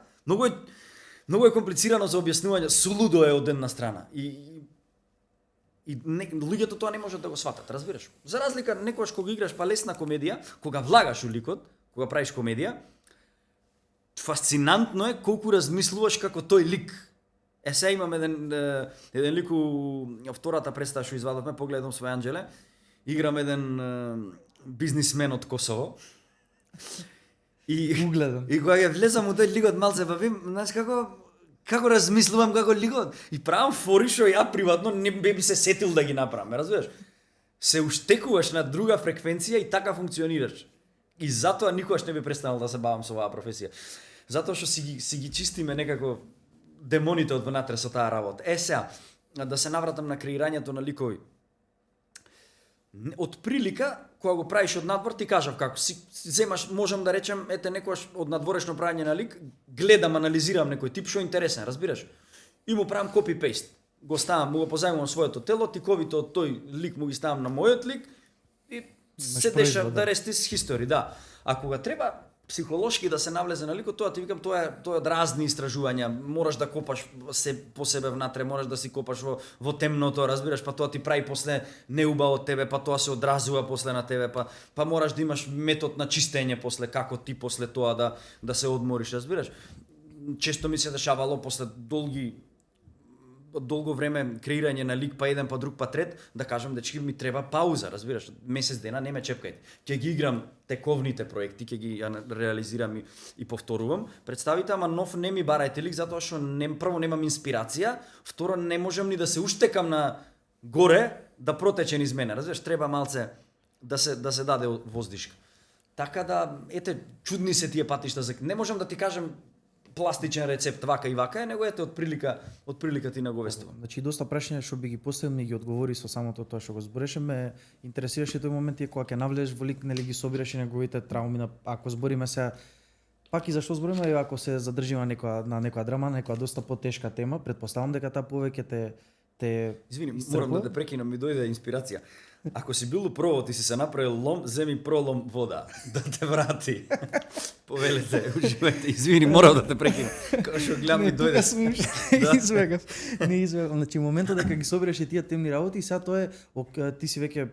Многу е комплицирано за објаснување, сулудо е од една страна. И луѓето тоа не можат да го сватат, разбираш? За разлика некогаш кога играш лесна комедија, кога влагаш у ликот, кога правиш комедија, фасцинантно е колку размислуваш како тој лик. Сега имам еден лик у втората представа што извадовме, Погледом свој анџеле, играм еден бизнисмен од Косово. И кога ја влезам у тој лигот малце бавим, знаеш како размислувам како лигот и правам фори што ја приватно не би се сетил да ги направам, разбираш? Се уштекуваш на друга фреквенција и така функционираш. И затоа никогаш не би престанал да се бавам со оваа професија. Затоа што си ги чистиме некако демоните од внатре со таа работа. Сега, да се навратам на креирањето на ликови. Од прилика, кога го правиш од надвор, ти кажав како си земаш, можам да речем, ете некојаш од надворешно правење на лик, гледам, анализирам некој тип што е интересен, разбираш? И му правам копи-пейст. Го ставам, му го позајмувам своето тело, тиковите од тој лик му ги ставам на мојот лик и се деша да рестис хистори, да. А кога треба психолошки да се навлезе на ликот, тоа ти викам, тоа е од разни истражувања. Мораш да копаш се по себе внатре, мораш да си копаш во темното, разбираш, па тоа ти прави после неубаво од тебе, па тоа се одразува после на тебе, па мораш да имаш метод на чистење после, како ти после тоа да се одмориш, разбираш. Често ми се дешавало после долго време креирање на лик, па еден, па друг, па трет, да кажам дечки ми треба пауза, разбираш, месец дена не ме чепкајте. Ќе ги играм тековните проекти, ќе ги реализирам и повторувам представите, ама нов не ми барајте лик, затоа што прво немам инспирација, второ не можам ни да се уштекам на горе да протече низ мене, разбираш, треба малце да се даде воздишка. Така да, ете, чудни се тие патишта. Не можам да ти кажем пластичен рецепт вака и вака, него ете од прилика ти наговестувам. Значи доста прашања што би ги поставил ми ги одговори со самото тоа што го збореше, ме интересираше тој момент и кога ќе навлезеш во лик, нели ги собираш и неговите трауми, ако збориме сега пак и зашто збориме, и ако се задржиме на некоја драма, на некоја доста потешка тема, претпоставам дека таа повеќе те Извини, исцрпува. морам да те прекинам, ми дојде инспирација. Ако си бил провод и си се направил лом, земи пролом вода, да те врати. Повелете, уживајте. Извини, морам да те прекинам. Као што гледам ми дојде. Избегав. Не избегав. Значи моментот дека ги собираш и тие темни работи, сега тоа е ти си веќе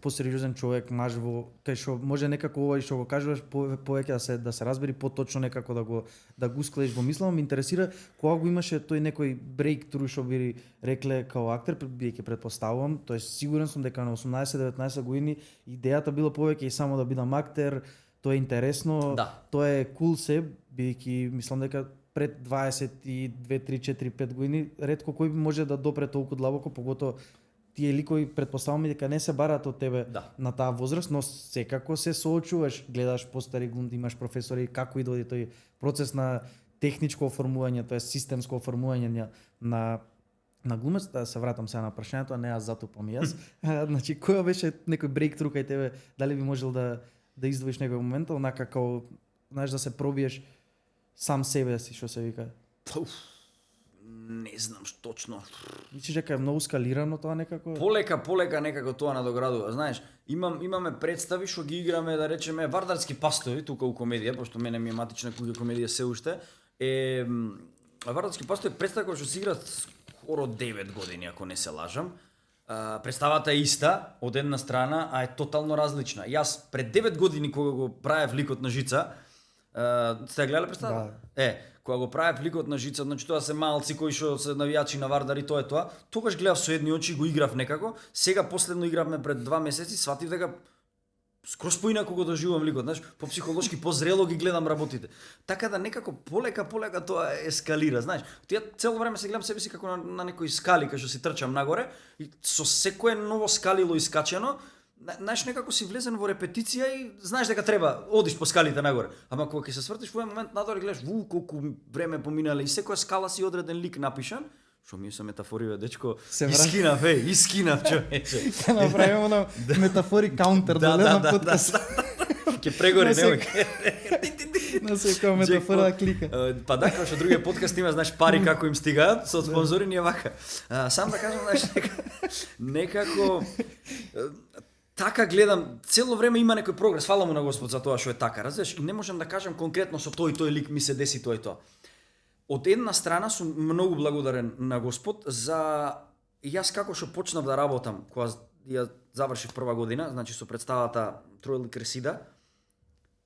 посериозен човек, маж во кај што може некако ова и што го кажуваш повеќе да се разбери поточно некако да го усклеш во мисла, ме интересира кога го имаше тој некој breakthrough што би рекле као актер, бидејќи претпоставувам, тоа сигурен сум дека на 18-19 години идејата била повеќе и само да бидам актер, тоа е интересно, Да. тоа е кул се, бидејќи мислам дека пред 22, 3, 4, 5 години ретко кој може да допре толку длабоко, поготоа тие ликови претпоставувам дека не се бараат од тебе Да. на таа возраст, но секако се соочуваш, гледаш постари глумци, имаш професори, како и дојде тој процес на техничко оформување, тоа е системско оформување на глумец, да се вратам сега на прашањето, а не аз затупам и јас. Значи, која беше некој breakthrough кај тебе, дали би можел да издвоиш некој момент, онака као, знаеш, да се пробиеш сам себе си, што се вика. Не знам што точно. Мислиш дека е многу скалирано тоа некако? Полека некако тоа надоградува. Знаеш, имаме представи што ги играме, да речеме, Вардарски пастови тука у комедија, пошто мене ми е матична куќа комедија се уште. Вардарски пастови представа која што се игра скоро 9 години, ако не се лажам. Представата е иста од една страна, а е тотално различна. Јас пред 9 години кога го правев ликот на Жица, сте гледале представата? Да. Кога го правев ликот на Жица, значи тоа се малци кои што се навијачи на Вардар и тоа е тоа. Тогаш гледав со едни очи, го играв некако. Сега последно игравме пред 2 месеци, сватив дека скроз поинаку го доживувам ликот, знаеш, по психолошки позрело ги гледам работите. Така да некако полека тоа ескалира, знаеш. Тие цело време се гледам себе си како на некои скали кај што си трчам нагоре и со секое ново скалило искачено, знаеш, некако си влезен во репетиција и знаеш дека треба, одиш по скалите нагоре. Ама кога ќе се свртиш во еден момент надоле гледаш, колку време поминале и секоја скала си одреден лик напишан, што ми се метафориве, дечко, искинав, човече. Ќе направиме на метафори каунтер да на подкаст. Ќе прегори, немој. На секоја метафора да клика. Па да, како што другиот подкаст има, знаеш, пари како им стигаат, со спонзори ние вака. Сам да кажам, знаеш, некако така гледам, цело време има некој прогрес, фала му на Господ за тоа што е така, разбираш? И не можам да кажам конкретно со тој лик ми се деси тоа и тоа. Од една страна сум многу благодарен на Господ за јас како што почнав да работам, кога ја завршив прва година, значи со представата Троил Кресида,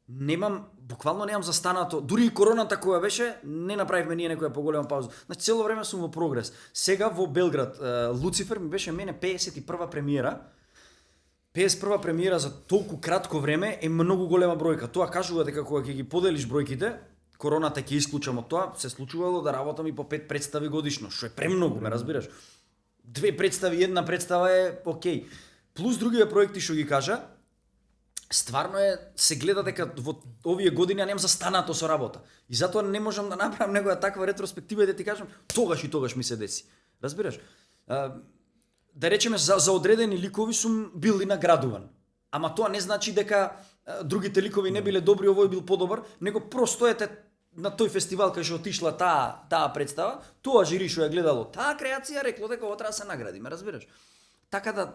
буквално немам застанато, дури и короната која беше, не направивме ние некоја поголема пауза. Значи цело време сум во прогрес. Сега во Белград, Луцифер ми беше мене 51 премиера. 51 премиера за толку кратко време е многу голема бројка. Тоа кажува дека кога ќе ги поделиш бројките, короната ќе исклучам од тоа, се случувало да работам и по 5 представи годишно, што е премногу, ме разбираш. 2 представи, една представа е окей. Плюс другите проекти што ги кажа, стварно се гледа дека во овие години немам застанато со работа. И затоа не можам да направам некоја таква ретроспектива и да ти кажам тогаш и тогаш ми се деси. Разбираш? Да речеме за одредени ликови сум бил и наградуван. Ама тоа не значи дека другите ликови не биле добри, овој бил подобар, него просто на тој фестивал кај што отишла таа представа, тоа жири што ја гледало, таа креација рекло дека ова треба да се награди, ме разбираш? Така да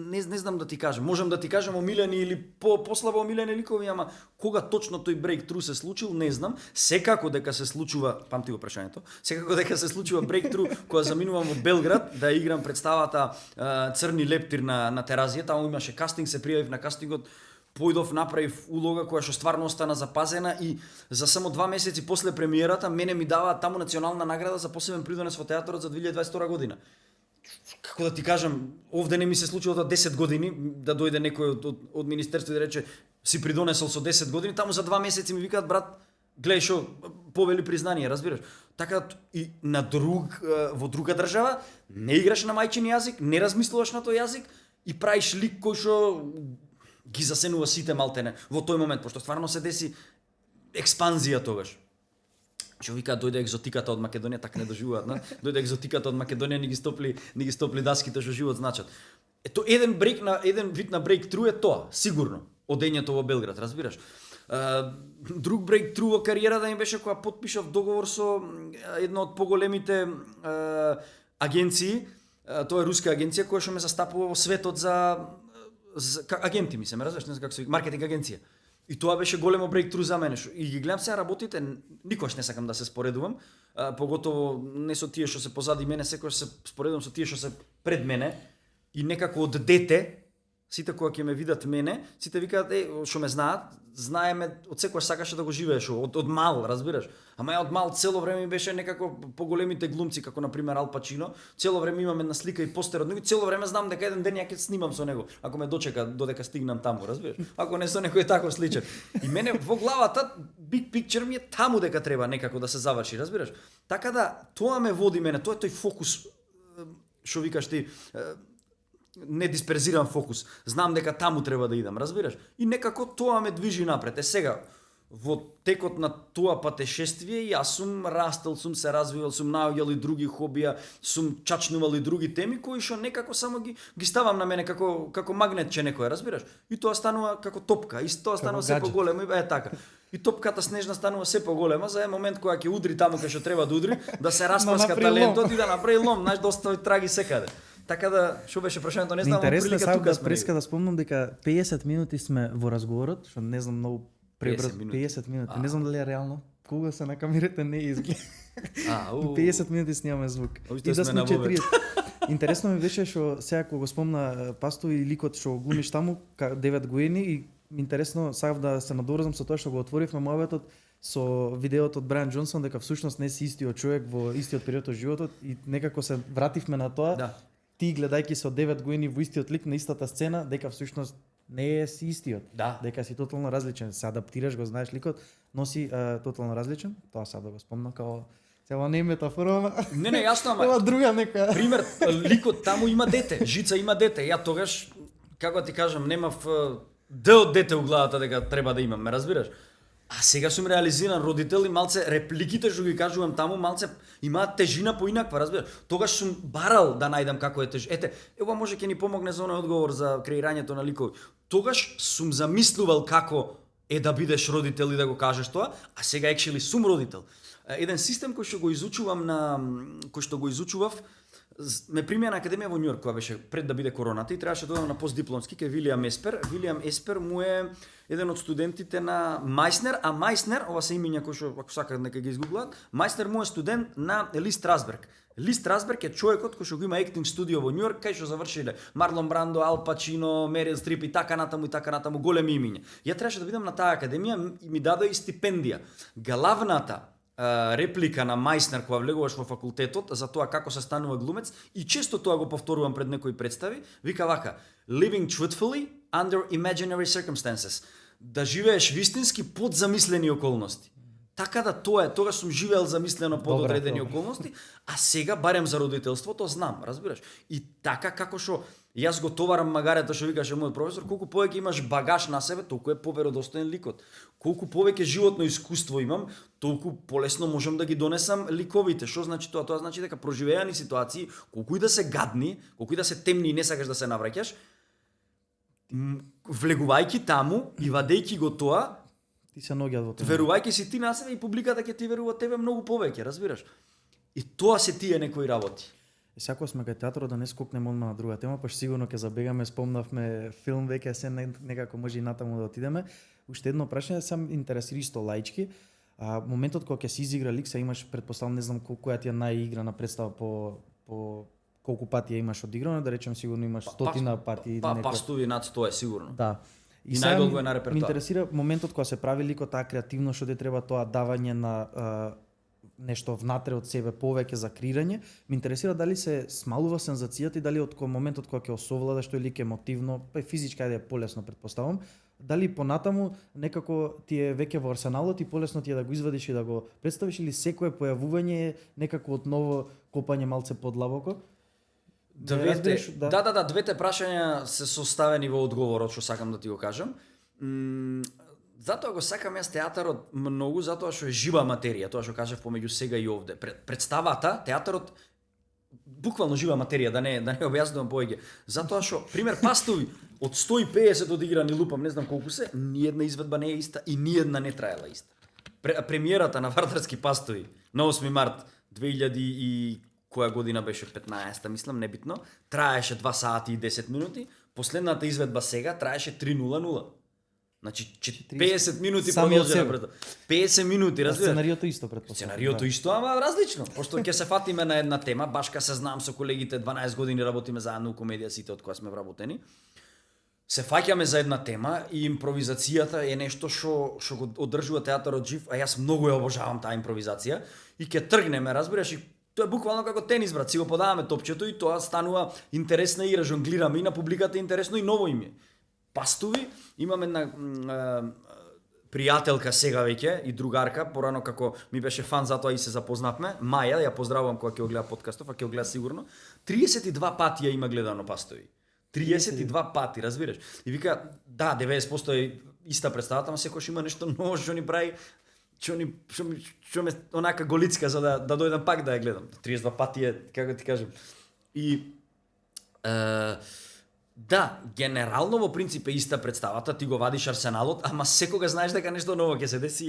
не знам да ти кажам, можам да ти кажам омилени или послабо омилени ликови, ама кога точно тој breakthrough се случил, не знам. Секако дека се случува, памти го прашањето, секако дека се случува breakthrough кога заминувам во Белград да играм представата Црни лептир на Теразија, таму имаше кастинг, се пријавив на кастингот, појдов, направив улога која што стварно остана запазена и за само 2 месеци после премиерата мене ми даваат таму национална награда за посебен придонес во театарот за 2022 година. Како да ти кажам, овде не ми се случило тоа 10 години, да дојде некој од министерството и да рече си придонесол со 10 години, таму за 2 месеци ми викаат брат, гледај шо повели признание, разбираш? Така и во друга држава не играш на мајчин јазик, не размислуваш на тој јазик и правиш лик кој што ги засенува сите малтене во тој момент, пошто стварно се деси експанзија тогаш. Што вика дојде екзотиката од Македонија, така не доживуваат, на? Дојде екзотиката од Македонија, ни ги стопли даските што живот значат. Ето еден вид на брейктру е тоа, сигурно, одењето во Белград, разбираш? Друг брейктру во кариерата ми беше кога потпишав договор со една од поголемите агенции, тоа е руска агенција која што ме застапува во светот за агенти, ме разбираш, не знам како се вика, маркетинг агенција. И тоа беше големо брейктру за мене. И ги гледам сега работите, никош не сакам да се споредувам, поготово не со тие што се позади мене, секогаш се споредувам со тие што се пред мене. И некако од дете, сите кои ќе ме видат мене, сите викаат, што ме знаат, знаеме, од секојаш сакаше да го живееш, од мал, разбираш? Ама ја од мал цело време ми беше некако поголемите глумци, како например Ал Пачино, цело време имам една слика и постер од него, цело време знам дека еден ден ја ќе снимам со него, ако ме дочека додека стигнам таму, разбираш? Ако не со некој таков сличен. И мене во главата big picture ми е таму дека треба некако да се заврши, разбираш? Така да тоа ме води мене, тоа е тој фокус што викаш ти, не дисперзиран фокус. Знам дека таму треба да идам, разбираш? И некако тоа ме движи напред. Сега, во текот на тоа патешествие, јас сум растел, сум се развивал, сум наоѓал и други хобија, сум чачнувал и други теми кои што некако само ги ставам на мене како магнетче некој, разбираш? И тоа станува како топка, и тоа станува се поголемо, и така. И топката снежна станува се поголема за еден момент кога ќе удри таму кај што треба да удри, да се распрска талентот и да направи лом, знаеш, да остави траги секаде. Така да, што беше прашањето, не знам, прилика тука сме. Преска да спомнам дека 50 минути сме во разговорот, што не знам многу пребрз 50 минути. Не знам дали е реално. Кога се на камерите не изгледа. 50 минути снимаме звук. И да сме 40. Интересно ми беше што сега кога го спомна Пасто и ликот што глумиш таму 9 години и интересно сакав да се надоврзам со тоа што го отворивме мојот со видеото од Брайан Џонсон дека всушност не си истиот човек во истиот период од животот и некако се вративме на тоа. Да. Ти гледајќи се од 9 години во истиот лик на истата сцена, дека всушност не е си истиот. Да. Дека си тотално различен, се адаптираш, го знаеш ликот, но си тотално различен. Тоа сега да го спомнам као цела не е метафора. Не, јасно, ама. Ова друга нека. Пример, ликот таму има дете, Жица има дете. Ја тогаш, како ти кажам, немав Д од дете у главата дека треба да имам, ме разбираш? А сега сум реализиран родител и малце репликите што ги кажувам таму малце имаат тежина поинаква, разбираш? Тогаш сум барал да најдам како е Ете, ова може ќе ни помогне за оној одговор за креирањето на ликови. Тогаш сум замислувал како е да бидеш родител и да го кажеш тоа, а сега екшели сум родител. Еден систем кој што го изучував ме примија на академија во Њујорк, кога беше пред да биде короната и требаше да одам на постдипломски кај Вилијам Еспер. Вилијам Еспер му е еден од студентите на Мајснер, а Мајснер, ова се имиња кои што ако сакаат нека ги изгуглаат, Мајснер му е студент на Ли Страсберг. Ли Страсберг е човекот кој што го има актинг студио во Њујорк, кај што завршиле Марлон Брандо, Ал Пачино, Мерил Стрип и така натаму големи имиња. Ја требаше да бидам на таа академија и ми даде и стипендија. Главната реплика на Мајснер кога влегуваш во факултетот за тоа како се станува глумец и често тоа го повторувам пред некои представи, вика вака: living truthfully under imaginary circumstances. Да живееш вистински под замислени околности. Така да тоа е, тогаш сум живеел замислено под одредени околности, а сега барем за родителството знам, разбираш? И така како што јас го товарам магарето што викаше мојот професор, колку повеќе имаш багаж на себе, толку е поверодостоен ликот. Колку повеќе животно искуство имам, толку полесно можам да ги донесам ликовите. Што значи тоа? Тоа значи дека проживеани ситуации, колку и да се гадни, колку и да се темни и не сакаш да се навраќаш, влегувајќи таму и вадејќи го тоа, ти се наоѓаат во тоа. Верувајќи си ти на себе и публиката ќе ти верува тебе многу повеќе, разбираш? И тоа се тие некои работи. Сако сме кај театрот да не скокнеме одма на друга тема, па сигурно ќе забегаме, спомнавме филм веќе се некако може и натаму да отидеме. Уште едно прашање, сам интересира исто лаички. Моментот кога ќе се изигра лик, се имаш предпоставам, не знам која ти е најиграна представа по колку пати ја имаш одиграно, да речем сигурно имаш стотина пати. Пастови над 100 е сигурно. Да. И најдолго е на репертоар. Ме интересира моментот кога се прави ликот, таа креативно што ти треба тоа давање на нешто внатре од себе повеќе за креирање. Ме интересира дали се смалува сензацијата и дали од моментот кога ќе осовладаш тој лик емотивно, па и физички ајде полесно предпоставам, дали понатаму некако ти е веќе во арсеналот и полесно ти е да го извадиш и да го представиш или секое појавување е некако од ново копање малце подлабоко? разбираш, двете прашања се составени во одговорот, што сакам да ти го кажам. Затоа го сакам јас театарот многу, затоа што е жива материја, тоа што кажав помеѓу сега и овде. Представата, театарот буквално жива материја, да не објаснувам повеќе. Затоа што пример Пастови од 150 одиграни лупам, не знам колку се, ниедна изведба не е иста и ниедна не траела иста. Премиерата на Вардарски Пастови на 8 март 2000 и која година беше 15-та, мислам, небитно, траеше 2 сати и 10 минути, последната изведба сега траеше 3:00. Значи 50 минути продолжи напред. 50 минути, разбираш? Сценариото исто претпоставувам. Сценариото исто, ама различно. Пошто ќе се фатиме на една тема, баш ка се знам со колегите 12 години работиме заедно у комедија сите од кога сме вработени. Се фаќаме за една тема и импровизацијата е нешто што го одржува театарот жив, а јас многу ја обожавам таа импровизација и ќе тргнеме, разбираш, и тоа е буквално како тенис, брат, си го подаваме топчето и тоа станува интересна игра, жонглираме и на публиката е интересно и ново им е. Пастови, имам една пријателка сега веќе и другарка, порано како ми беше фан, затоа и се запознавме, Маја, ја поздравувам кога ќе го гледа подкастов, а ќе го гледа сигурно, 32 пати ја има гледано Пастови. 32 пати, разбираш? И вика, да, 90% е иста представата, ама секојаш има нешто ново што ни прави, што ме онака голицка за да дојдам пак да ја гледам. 32 пати е, како ти кажам. И да, генерално во принцип е иста представата, ти го вадиш арсеналот, ама секога знаеш дека нешто ново ќе се деси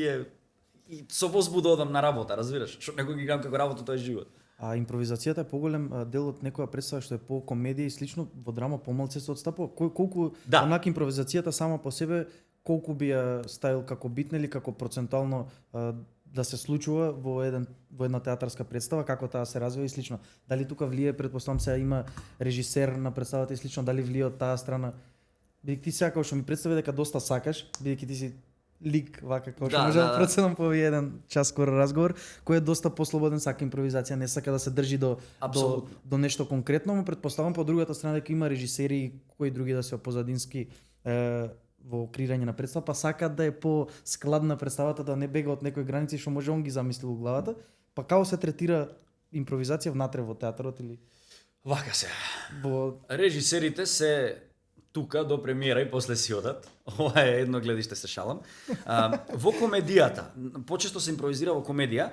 и со возбуда одам на работа, разбираш? Што некој ги гледам како работа, тоа е живот. А импровизацијата е поголем дел од некоја представа што е по комедија и слично, во драма помалце се отстапува. Колку онака импровизацијата сама по себе колку би ја ставил како битна или како процентуално да се случува во една театарска представа, како таа се развива и слично. Дали тука влие, предпоставам се има режисер на представата и слично, дали влие од таа страна? Бидејќи ти сега што ми представи дека доста сакаш, бидејќи ти си лик вака како што може да проценам по еден час скоро разговор, кој е доста послободен, сака импровизација, не сака да се држи до нешто конкретно, но предпоставам по другата страна дека има режисери и кои други да се позадински во креирање на представа, па сакаат да е по-складна представата, да не бега од некои граници што може он ги замислил во главата, па како се третира импровизација внатре во театарот или вака се. Режисерите се тука до премиера и после си одат. Ова е едно гледиште, се шалам. Во комедијата, почесто се импровизира во комедија,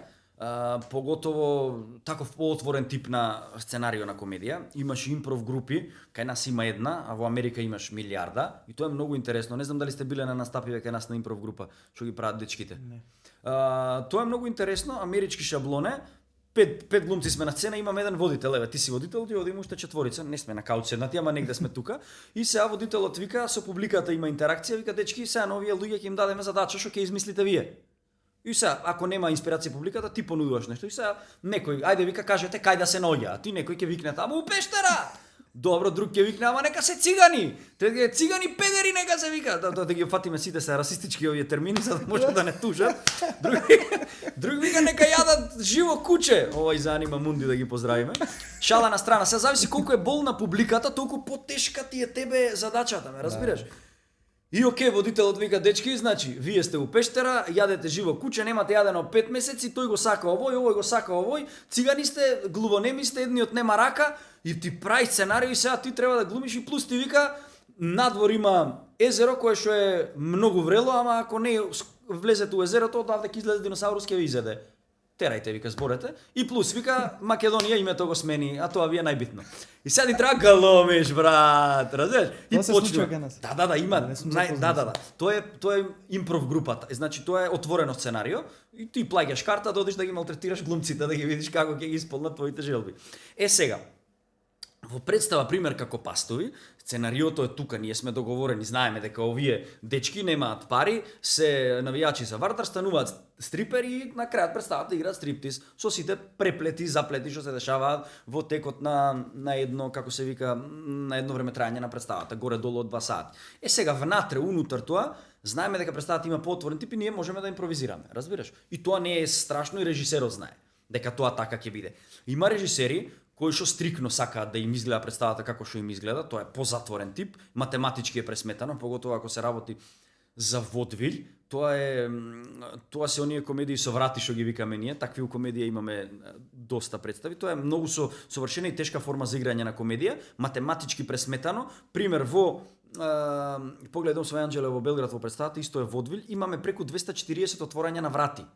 поготово таков поотворен тип на сценарио на комедија. Имаш импров групи, кај нас има една, а во Америка имаш милиарда. И тоа е многу интересно. Не знам дали сте биле на настапиве кај нас на импров група, што ги прават дечките. Не. Тоа е многу интересно, амерички шаблоне. Пет глумци сме на сцена, имам еден водител, еве ти си водител, ти одиме уште четворица, не сме на кауч седнати, ама негде сме тука. И сега водителот вика, со публиката има интеракција, вика дечки, сега на овие луѓе ќе им дадеме задача што ќе измислите вие. И сега, ако нема инспирација публиката, ти понудуваш нешто. И сега некој, ајде вика, кажете кај да се наоѓа, а ти некој ќе викне таму у пештера. Добро, друг ќе викне, ама нека се цигани. Цигани педери нека се вика. Да ги фатиме сите се расистички овие термини за да може да не тужат. Друг вика нека јадат живо куче. Ова и занима Мунди да ги поздравиме. Шала на страна, се зависи колку е болна публиката, толку потешка ти е тебе задачата, ме разбираш? И окей, водителот вика, дечки, значи, вие сте у пештера, јадете живо куче, немате јадено 5 месеци, тој го сака овој го сака овој, цигани сте, глувонеми сте, едниот нема рака, и ти прави сценарио и сега ти треба да глумиш и плюс ти вика, надвор има езеро кое што е многу врело, ама ако не влезете у езерото, одавде ќе излезе диносаурус ќе ви изеде. Терајте, вика, зборете. И плюс, вика, Македонија името го смени, а тоа ви е најбитно. И сега ти треба галомиш, брат, разбираш? И почнува. Да, има. Тоа е импров групата. Значи, тоа е отворено сценарио и ти плаќаш карта да одиш да ги малтретираш глумците, да ги видиш како ќе ги исполнат твоите желби. Сега, во представа пример како Пастови, сценариото е тука, ние сме договорени, знаеме дека овие дечки немаат пари, се навијачи за Вардар, стануваат стрипери и на крајот представата играат стриптиз со сите преплети, заплети што се дешаваат во текот на едно, како се вика, на едно време трајање на представата, горе-долу од 2 сати. Сега внатре, унутар тоа, знаеме дека представата има поотворен тип и ние можеме да импровизираме, разбираш? И тоа не е страшно и режисерот знае дека тоа така ќе биде. Има режисери кои што стрикно сакаат да им изгледа представата како што им изгледа, тоа е позатворен тип, математички е пресметано, поготово ако се работи за водвиль, тоа се оние комедии со врати што ги викаме ние, такви комедија имаме доста представи. Тоа е многу совршена и тешка форма за играње на комедија, математички пресметано. Пример во Погледом со Анџеле во Белград во представата, исто е водвиль, имаме преку 240 отворања на врати.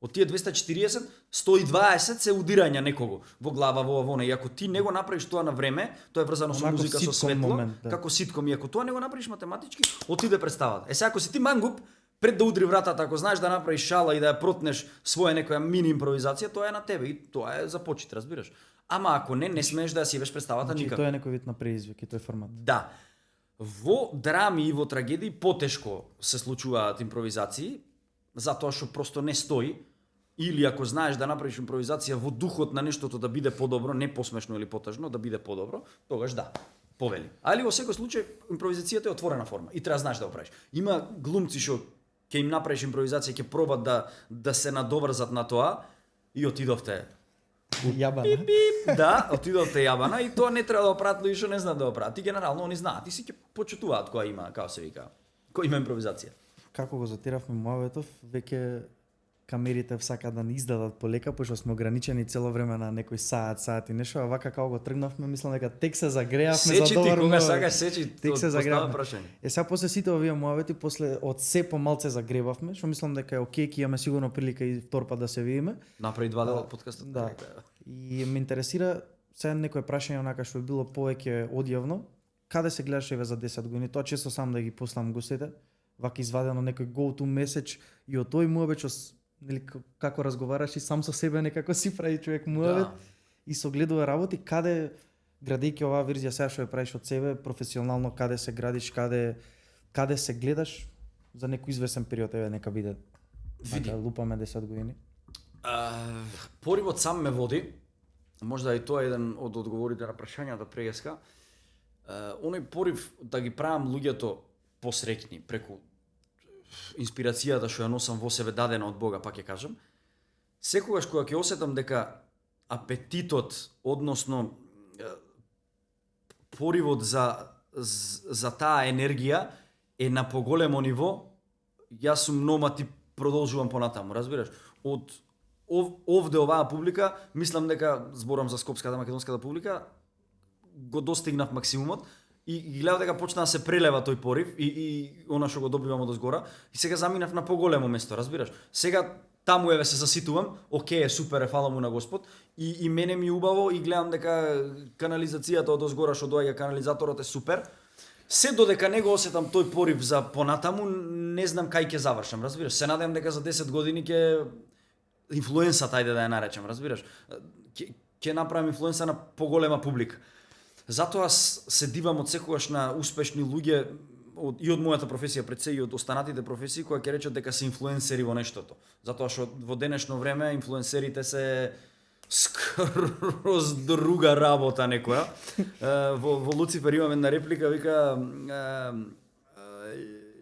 Од тие 240, 120 се удирања некого во глава, во не. И ако ти не го направиш тоа на време, тоа е врзано со Онако музика, со ситком светло, момент, да. како ситком. И ако тоа не го направиш математички, отиде представата. Сега ако си ти мангуп, пред да удри вратата, ако знаеш да направиш шала и да ја протнеш своја некоја мини импровизација, тоа е на тебе и тоа е за почит, разбираш. Ама ако не смееш да ја сивеш представата Значи, никако. тоа е некој вид на преизвик и тој формат. Да. Во драми и во трагедии потешко се случуваат импровизации, затоа што просто не стои. Или ако знаеш да направиш импровизација во духот на нештото да биде подобро, не посмешно или потажно, да биде подобро, тогаш да, повели. Али во секој случај импровизацијата е отворена форма и треба знаеш да го правиш. Има глумци што ќе им направиш импровизација, ќе пробат да се надоврзат на тоа и отидовте. Јабана. Да, отидовте јабана и тоа не треба да го прават луѓе што не знаат да го прават. Ти генерално они знаат, и си ќе почитуваат која има, како се вика, кој има импровизација. Како го затиравме Муаветов, веќе камерите сакаат да ни издадат полека, пошто сме ограничени цело време на некој саат и нешто, а вака како го тргнавме, мислам дека тек се загреавме за Сечи добар ти кога Муавет. сакаш сечи, Тек се загреавме. прашање. Сега после сите овие Муавети, после од се помалце загревавме, што мислам дека е окей, ќе имаме сигурно прилика и втор пат да се видиме. Направи 2 дела од подкастот. Да. И ме интересира сега некој прашање онака што е било повеќе одјавно, каде се гледаш еве за 10 години? Тоа често сам да ги послам гостите, вака извадено некој go to message и од тој Муавет што нели како разговараш и сам со себе некако си прави човек Муавет и со гледува работи, каде градејќи оваа верзија сега што ја правиш од себе професионално, каде се градиш, каде се гледаш за некој извесен период, еве нека биде. Види. Да лупаме 10 години. Поривот сам ме води, можда и тоа е еден од одговорите на прашањата преска. Оној порив да ги правам луѓето посреќни преку инспирацијата што ја носам во себе дадена од Бога, пак ќе кажам. Секогаш кога ќе осетам дека апетитот, односно поривот за таа енергија е на поголемо ниво, јас сум номад и продолжувам понатаму, разбираш? Од овде оваа публика, мислам дека зборам за скопската македонската публика, го достигнав максимумот и гледав дека почна да се прелева тој порив и она што го добивам од озгора и сега заминав на поголемо место, разбираш? Сега таму еве се заситувам, окей, супер, е фала му на Господ и мене ми убаво и гледам дека канализацијата од озгора што доаѓа, канализаторот е супер. Се додека не го осетам тој порив за понатаму, не знам кај ќе завршам, разбираш? Се надевам дека за 10 години ќе инфлуенсата, ајде да ја наречам, разбираш? Ќе направам инфлуенса на поголема публика. Затоа се дивам од секогаш на успешни луѓе и од мојата професија пред се и од останатите професии кои ќе речат дека се инфлуенсери во нештото. Затоа што во денешно време инфлуенсерите се скроз друга работа некоја. Во Луцифер имаме една реплика, вика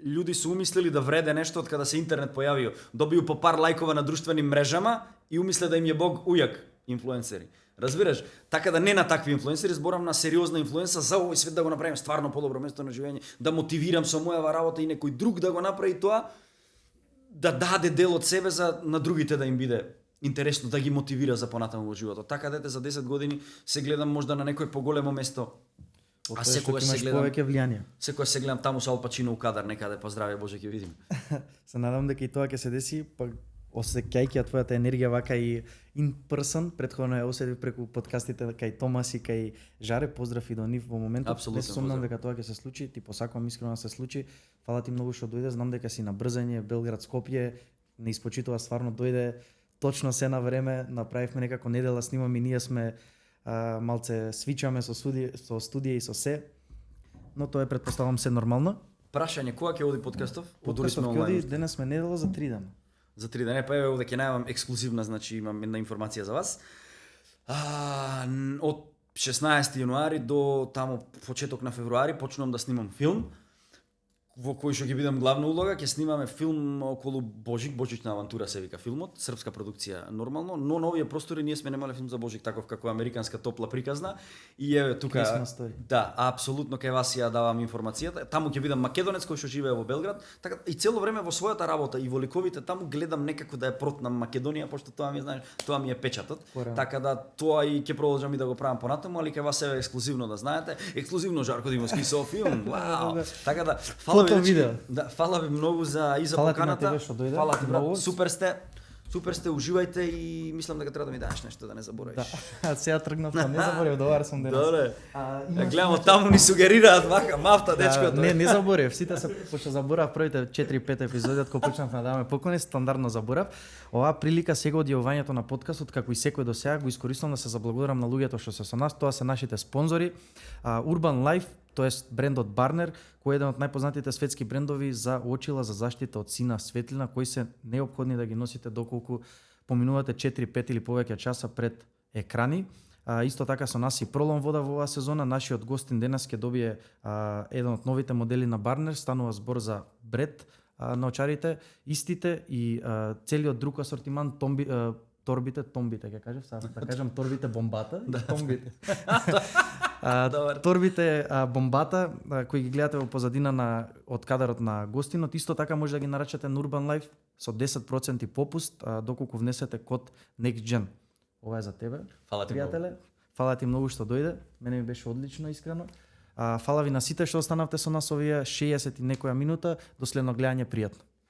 луѓе се умислили да вреде нешто од кога се интернет појавио. Добиу по пар лајкова на друштвени мрежама и умисле да им е Бог ујак инфлуенсери. Разбираш? Така да не на такви инфлуенсери, зборам на сериозна инфлуенса за овој свет да го направим стварно подобро место на живење, да мотивирам со мојава работа и некој друг да го направи тоа, да даде дел од себе за на другите да им биде интересно, да ги мотивира за понатаму во животот. Така дете за 10 години се гледам можда на некој поголемо место. А секогаш се гледам повеќе влијание. Секогаш се гледам таму со Ал Пачино у кадар некаде, па здраве Боже ќе видим. Се надам дека и тоа ќе се деси, па осеќајќи ја твојата енергија вака и in person, претходно ја осетив преку подкастите кај Томас и кај Жаре, поздрав и до нив во моментот. Апсолутно, Не сумнам дека тоа ќе се случи, ти посакувам искрено да се случи. Фала ти многу што дојде, знам дека си на брзање, Белград, Скопје, не испочитува, стварно дојде точно се на време, направивме некако недела снимаме и ние сме малце свичаме со студија и со се. Но тоа е претпоставам се нормално. Прашање, кога ќе оди подкастов? Подкастов ќе оди, денес сме недела за 3 дена. За 3 дена, па еве овде ќе најавам ексклузивна, значи имам една информација за вас. Од 16 јануари до таму почеток на февруари почнувам да снимам филм во кој што ќе бидам главна улога, ќе снимаме филм околу Божик, Божична авантура се вика филмот, српска продукција нормално, но на овие простори ние сме немале филм за Божик таков како американска топла приказна и еве тука Christmas story. да, апсолутно кај вас ја давам информацијата. Таму ќе бидам македонец кој што живее во Белград, така и цело време во својата работа и во ликовите таму гледам некако да е протна Македонија, пошто тоа ми е, знаеш, тоа ми е печатот. Порано. Така да тоа и ќе продолжам и да го правам понатаму, али кај вас е ексклузивно да знаете, ексклузивно Жарко Димовски со филм. Вау. Така да фала Фото, ви, видео. да, фала ви многу за и за Фала ти на поканата. тебе што дојде. Фала ти брат, Многу. супер сте, уживајте и мислам дека треба да ми дадеш нешто да не заборавиш. Да, а сега тргнав, па не заборев, добар сум денес. Добре. Имаш Гледам таму ни сугерираат вака мафта дечкото. Не заборев, сите се пошто заборав првите 4-5 епизоди од кога почнав на даваме поклони, стандардно заборав. Оваа прилика сега од јавувањето на подкастот, како и секој до сега, го искористувам да се заблагодарам на луѓето што се со нас, тоа се нашите спонзори, Urban Life, тоест брендот Барнер, кој е еден од најпознатите светски брендови за очила за заштита од сина светлина, кои се неопходни да ги носите доколку поминувате 4, 5 или повеќе часа пред екрани. Исто така со нас и Пролом вода во оваа сезона. Нашиот гостин денес ќе добие еден од новите модели на Барнер, станува збор за Бред на очарите, истите и целиот друг асортиман, торбите, ќе кажев, сега да кажам торбите бомбата, томбите. Торбите бомбата кои ги гледате во позадина од кадарот на гостинот, исто така може да ги нарачате на Urban Life со 10% попуст доколку внесете код NextGen. Ова е за тебе, Фала ти пријателе. Фала ти многу што дојде. Мене ми беше одлично, искрено. Фала ви на сите што останавте со нас овие 60 и некоја минута. До следно гледање, пријатно.